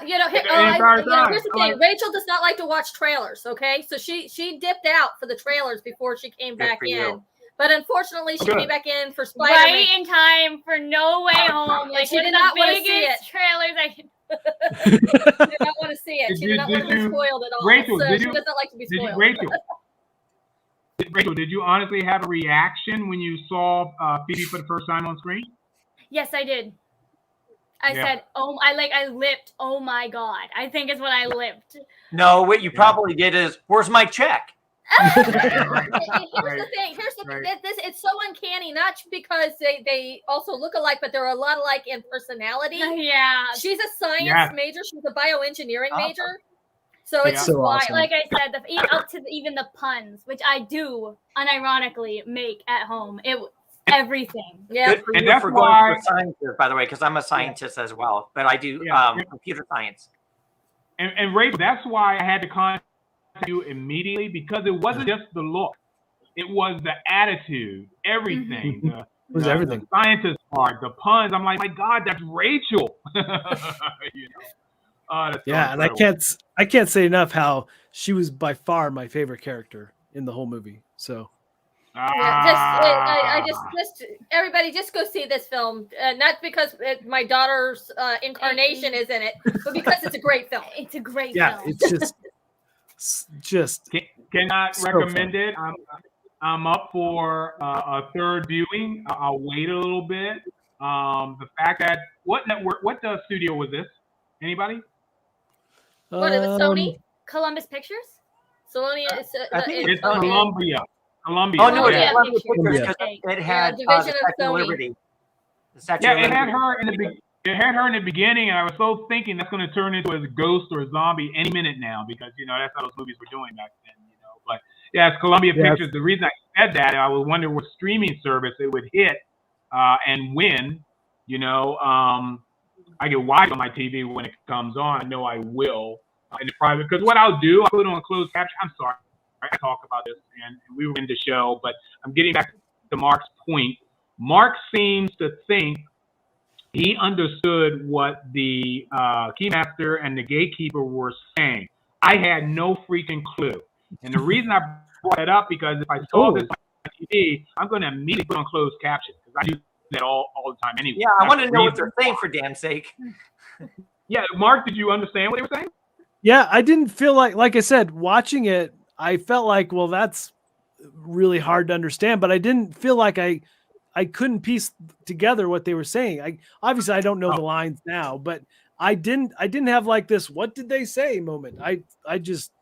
you know, here's the thing. Rachel does not like to watch trailers, okay? So she dipped out for the trailers before she came Good back for in. you. But unfortunately, she Okay. came back in for Spider-Man. Right in time for No Way Home. Like, She one did of not the want to see biggest trailers I can. She did not want to see it. She did not want to be Did you- spoiled at all. Rachel, so did she you- does not like to be spoiled. Rachel, did you honestly have a reaction when you saw Phoebe for the first time on screen? Yes, I did. I Yeah. said, I lipped, oh my God. I think is what I lipped. No, what you probably did is, where's my check? Here's the thing. It's so uncanny, not because they also look alike, but they're a lot alike in personality. Yeah. She's a science major. She's a bioengineering major. So it's so wild. awesome. Like I said, up to even the puns, which I do unironically make at home. Everything. Yeah. Good for And you that's for going why- to a scientist, by the way, because I'm a scientist as well, but I do computer science. And Rachel, that's why I had to contact you immediately, because it wasn't just the look. It was the attitude, everything. It was everything. The scientist part, the puns. I'm like, my God, that's Rachel. You know? That's so Yeah, and incredible. I can't say enough how she was by far my favorite character in the whole movie. So I just everybody just go see this film. Not because my daughter's incarnation is in it, but because it's a great film. It's a great yeah, film. it's just Cannot so recommend fun. it. I'm up for a third viewing. I'll wait a little bit. The fact that what studio was this? Anybody? What is it, Sony? Columbus Pictures? Sony. I think It's Columbia. Columbia. Oh, no, it's Yeah. Columbia Pictures Yeah. because it had Division the of Statue of Sony. Liberty. The Statue Yeah, of it Liberty. had her in the beginning, and I was so thinking that's going to turn into a ghost or a zombie any minute now, because you know that's how those movies were doing back then. You know, but yeah, it's Columbia Yeah. Pictures. The reason I said that, I was wondering what streaming service it would hit and when. You know, I get watch on my TV when it comes on. I know I will in the private, because what I'll do, I'll put it on closed caption. I'm sorry, I talk about this, and we were in the show, but I'm getting back to Mark's point. Mark seems to think he understood what the keymaster and the gatekeeper were saying. I had no freaking clue. And the reason I brought it up, because if I saw this on TV, I'm going to immediately put on closed caption, because I do that all the time anyway. Yeah, I want to That's know the what they're reason saying, why. for damn sake. Yeah, Mark, did you understand what they were saying? yeah, I didn't feel like I said, watching it, I felt like, well, that's really hard to understand, but I didn't feel like I couldn't piece together what they were saying. Obviously I don't know the lines now, but I didn't have like this, what did they say moment. I just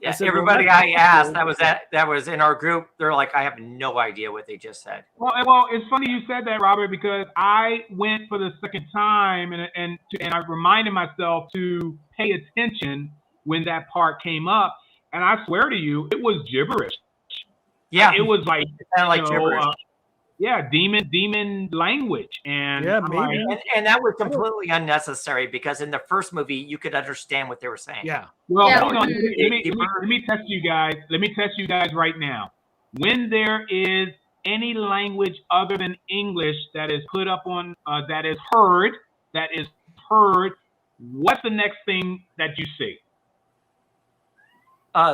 Yeah, said, everybody well, I asked that was in our group, they're like, I have no idea what they just said. Well, it's funny you said that, Robert, because I went for the second time and I reminded myself to pay attention when that part came up, and I swear to you, it was gibberish. Yeah, it was like kind of like gibberish. Yeah, demon language, and yeah, I'm maybe. like, And that was completely unnecessary because in the first movie you could understand what they were saying. Yeah. Well, Yeah. hold on. Let me test you guys. Let me test you guys right now. When there is any language other than English that is put up on that is heard, what's the next thing that you see?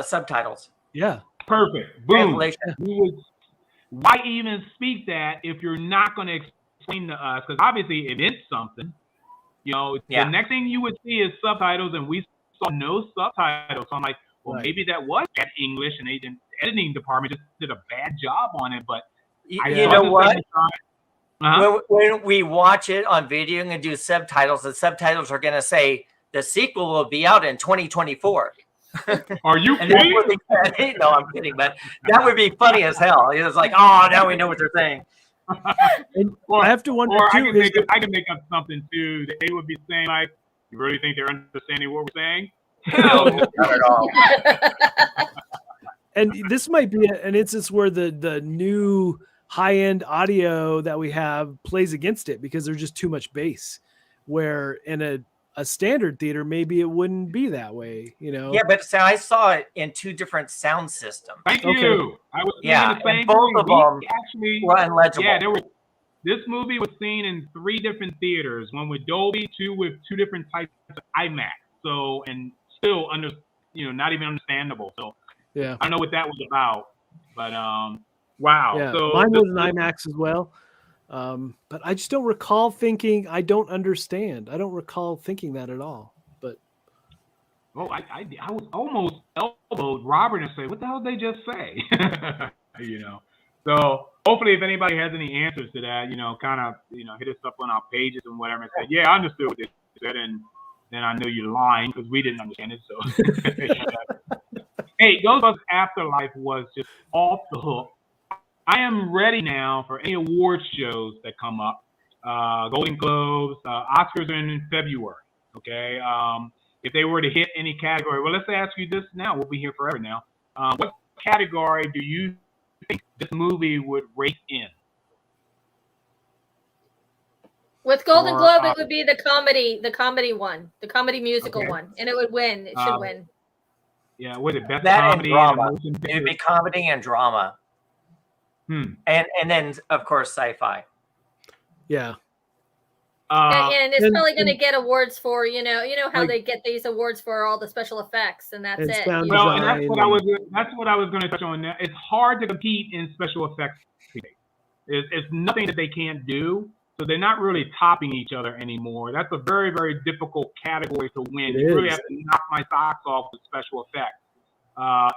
Subtitles. Yeah. Perfect. Boom. Translation. Why even speak that if you're not going to explain to us? Because obviously it meant something. You know, the next thing you would see is subtitles, and we saw no subtitles. So I'm like, well, maybe that was bad English, and the editing department just did a bad job on it. But you know what? When we watch it on video and do subtitles, the subtitles are going to say the sequel will be out in 2024. Are you kidding? No, I'm kidding, but that would be funny as hell. It was like, oh, now we know what they're saying. Or I have to wonder or too. I can make up something too. They would be saying like, "You really think they're understanding what we're saying?" No, not at all. And this might be an instance where the new high-end audio that we have plays against it because there's just too much bass. Where in a standard theater, maybe it wouldn't be that way, you know? Yeah, but I saw it in two different sound systems. Thank you. I was yeah, the same and both of them actually were unlegible. Yeah, this movie was seen in 3 different theaters, one with Dolby, 2 with 2 different types of IMAX. So, and still not even understandable. So, yeah, I don't know what that was about, but wow. Yeah, so mine was an IMAX as well. But I just don't recall thinking I don't understand. I don't recall thinking that at all. But I was almost elbowed Robert and say, "What the hell did they just say?" So hopefully, if anybody has any answers to that, hit us up on our pages and whatever, and say, "Yeah, I understood what they said," and then I know you're lying because we didn't understand it. So, hey, Ghostbusters Afterlife was just off the hook. I am ready now for any award shows that come up. Golden Globes, Oscars are in February. Okay. If they were to hit any category, well, let's ask you this now. We'll be here forever now. What category do you think this movie would rate in? With Golden Globe, it would be the comedy one, the comedy musical one, and it would win. It should win. Yeah, what is it? Best that comedy and drama. And it would be comedy and drama. And then of course sci-fi. Yeah. And it's probably going to get awards for how they get these awards for all the special effects, and that's it. Well, and that's what I was going to touch on. Now. It's hard to compete in special effects. It's nothing that they can't do, so they're not really topping each other anymore. That's a very, very difficult category to win. You really have to knock my socks off with special effects.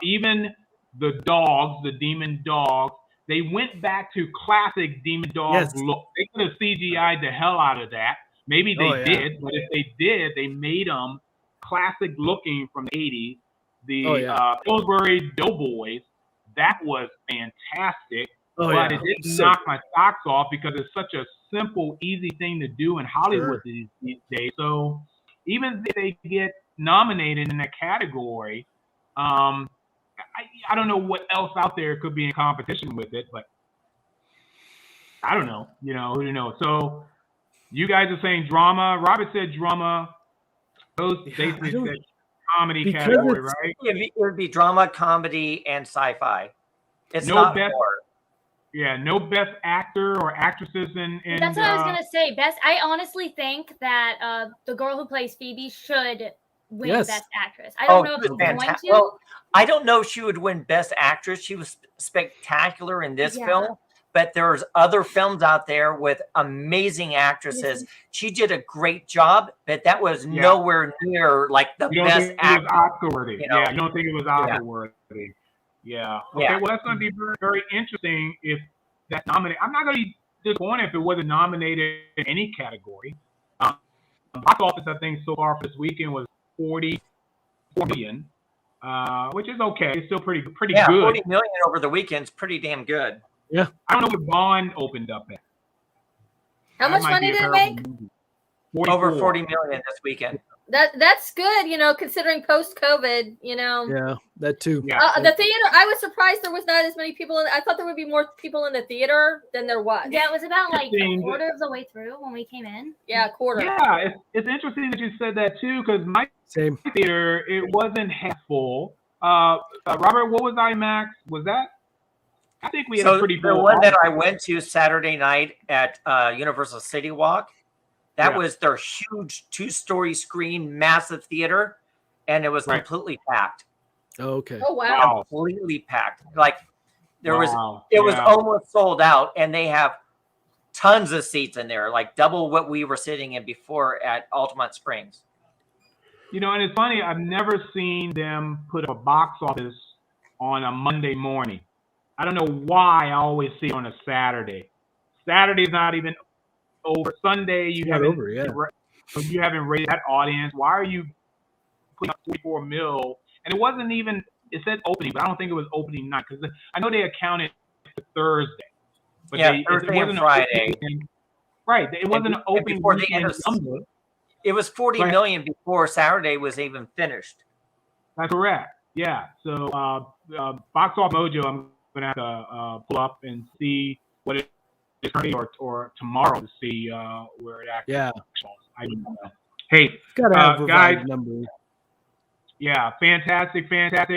Even the dogs, the demon dogs. They went back to classic demon dog look. They could have CGI'd the hell out of that. Maybe they did, but if they did, they made them classic looking from the 80s. The Pillsbury Doughboys, that was fantastic. But it didn't knock my socks off because it's such a simple, easy thing to do in Hollywood these days. So even if they get nominated in that category, I don't know what else out there could be in competition with it, but I don't know. Who knows? So you guys are saying drama. Robert said drama. Those basically said comedy category, right? It would be drama, comedy, and sci-fi. It's no not best. more. Yeah, no best actor or actresses in That's what I was gonna say. Best. I honestly think that the girl who plays Phoebe should win Best Actress. I don't know if she's going to. Well, I don't know if she would win Best Actress. She was spectacular in this film, but there's other films out there with amazing actresses. She did a great job, but that was nowhere near like the best actress. Oscar-worthy. You don't think it was Oscar-worthy. Yeah. Okay. Well, that's going to be very, very interesting if that's nominated. I'm not going to be disappointed if it wasn't nominated in any category. Box office, I think, so far for this weekend was $44 million. which is okay. It's still pretty good. Yeah, 40 million over the weekend's pretty damn good. Yeah. I don't know what Bond opened up at. How much money did it make? Over 40 million this weekend. That's good, considering post-COVID, Yeah, that too. Yeah. The theater, I was surprised there was not as many people I thought there would be more people in the theater than there was. Yeah, it was about like a quarter of the way through when we came in. Yeah, quarter. Yeah, it's interesting that you said that too, because my theater, it wasn't half full. Robert, what was IMAX? Was that? I think we had a pretty full. The one that I went to Saturday night at Universal City Walk, that was their huge 2-story screen, massive theater, and it was completely packed. Oh, okay. Oh wow. Completely packed. Like there was almost sold out, and they have tons of seats in there, like double what we were sitting in before at Altamont Springs. And it's funny, I've never seen them put a box office on a Monday morning. I don't know why I always see it on a Saturday. Saturday's not even over. Sunday, you haven't raised that audience. Why are you putting up 44 mil? And it wasn't even, it said opening, but I don't think it was opening night, because I know they accounted for Thursday. But Thursday and Friday. Right. It wasn't an opening before the end of summer. It was 40 million before Saturday was even finished. That's correct. Yeah. So Box Office Mojo, I'm going to have to pull up and see what it is currently, or tomorrow to see where it actually falls. I don't know. Hey, guys. Numbers. Yeah, fantastic.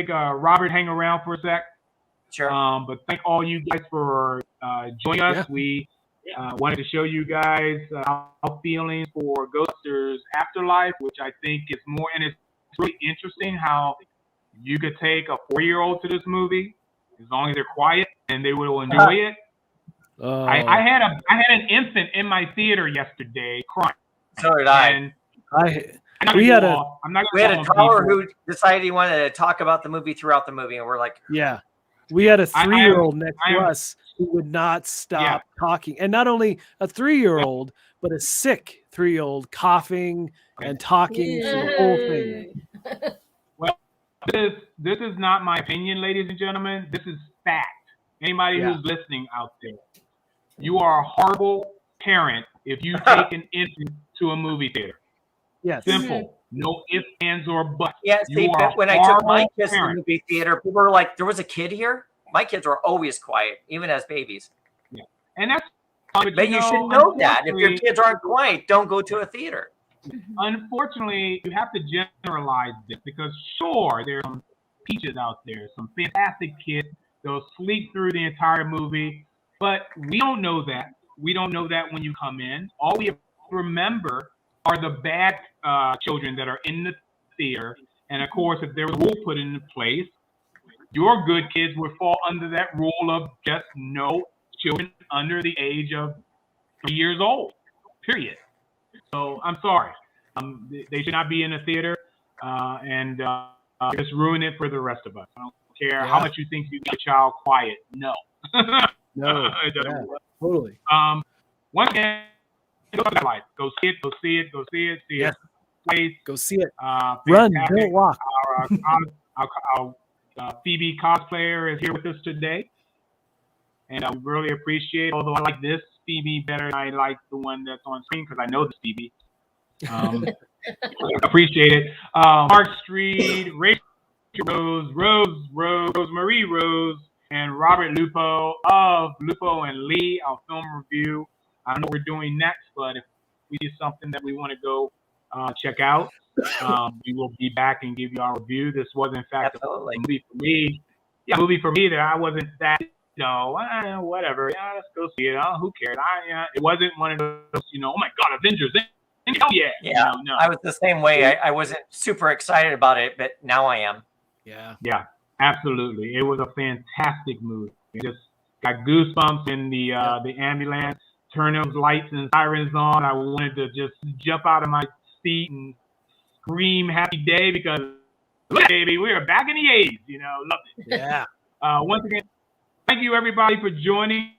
Robert, hang around for a sec. Sure. But thank all you guys for joining us. Yeah. We wanted to show you guys our feelings for Ghostbusters Afterlife, which I think is more, and it's really interesting how you could take a 4-year-old to this movie as long as they're quiet and they will enjoy it. I had an infant in my theater yesterday crying. So did I. And we had a caller who decided he wanted to talk about the movie throughout the movie, and we're like, we had a 3-year-old next to us who would not stop talking, and not only a 3-year-old, but a sick 3-year-old coughing and talking through the whole thing. Well, this is not my opinion, ladies and gentlemen. This is fact. Anybody who's listening out there, you are a horrible parent if you take an infant to a movie theater. Yes. Simple. No ifs, ands, or buts. Yeah, see, when I took my kids to the movie theater, people were like, there was a kid here? My kids were always quiet, even as babies. Yeah. And that's but you should know that. If your kids aren't quiet, don't go to a theater. Unfortunately, you have to generalize this, because sure, there's some peaches out there, some fantastic kids. They'll sleep through the entire movie, but we don't know that. We don't know that when you come in. All we have to remember are the bad children that are in the theater. And of course, if there was a rule put into place, your good kids would fall under that rule of just no children under the age of 3 years old, period. So I'm sorry. They should not be in the theater, and just ruin it for the rest of us. I don't care how much you think you get a child quiet. No. No. It doesn't work. Totally. Once again, go see it. Yeah. Place. Go see it. Run, don't walk. Our Phoebe cosplayer is here with us today, and I really appreciate it. Although I like this Phoebe better than I like the one that's on screen, because I know this Phoebe. Appreciate it. Mark Street, Rachel Rosemary Rose, and Robert Lupo of Lupo and LEE, our film review. I don't know what we're doing next, but if we do something that we want to go check out, we will be back and give you our review. This was, in fact, a movie for me. Yeah, a movie for me that I wasn't that, whatever. Yeah, let's go see it. Who cares? It wasn't one of those, oh my God, Avengers. Oh yeah. Yeah, no. I was the same way. I wasn't super excited about it, but now I am. Yeah. Yeah, absolutely. It was a fantastic movie. It just got goosebumps in the ambulance. Turn those lights and sirens on. I wanted to just jump out of my seat and scream happy day, because look, baby, we are back in the 80s. Loved it. Yeah. Once again, thank you everybody for joining.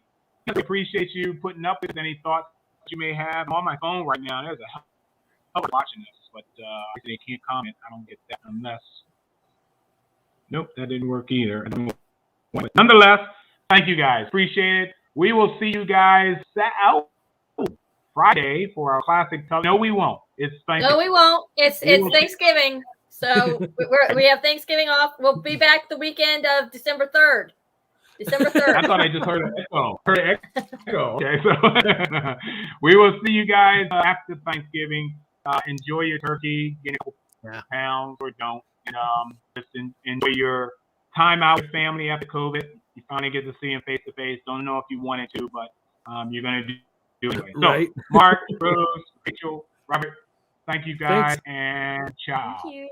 I appreciate you putting up with any thoughts you may have. I'm on my phone right now. There's a hell of watching this, but they can't comment. I don't get that unless Nope, that didn't work either. Nonetheless, thank you guys. Appreciate it. We will see you guys Friday for our classic. No, we won't. It's Thanksgiving. No, we won't. It's Thanksgiving. So we have Thanksgiving off. We'll be back the weekend of December 3rd. December 3rd. I thought I just heard an echo. Okay, so we will see you guys after Thanksgiving. Enjoy your turkey. Get a couple pounds or don't. And just enjoy your time out with family after COVID. You finally get to see them face to face. Don't know if you wanted to, but you're going to do it anyway. So, Right. Mark, Rose, Rachel, Robert, thank you guys, Thanks. and ciao. Thank you.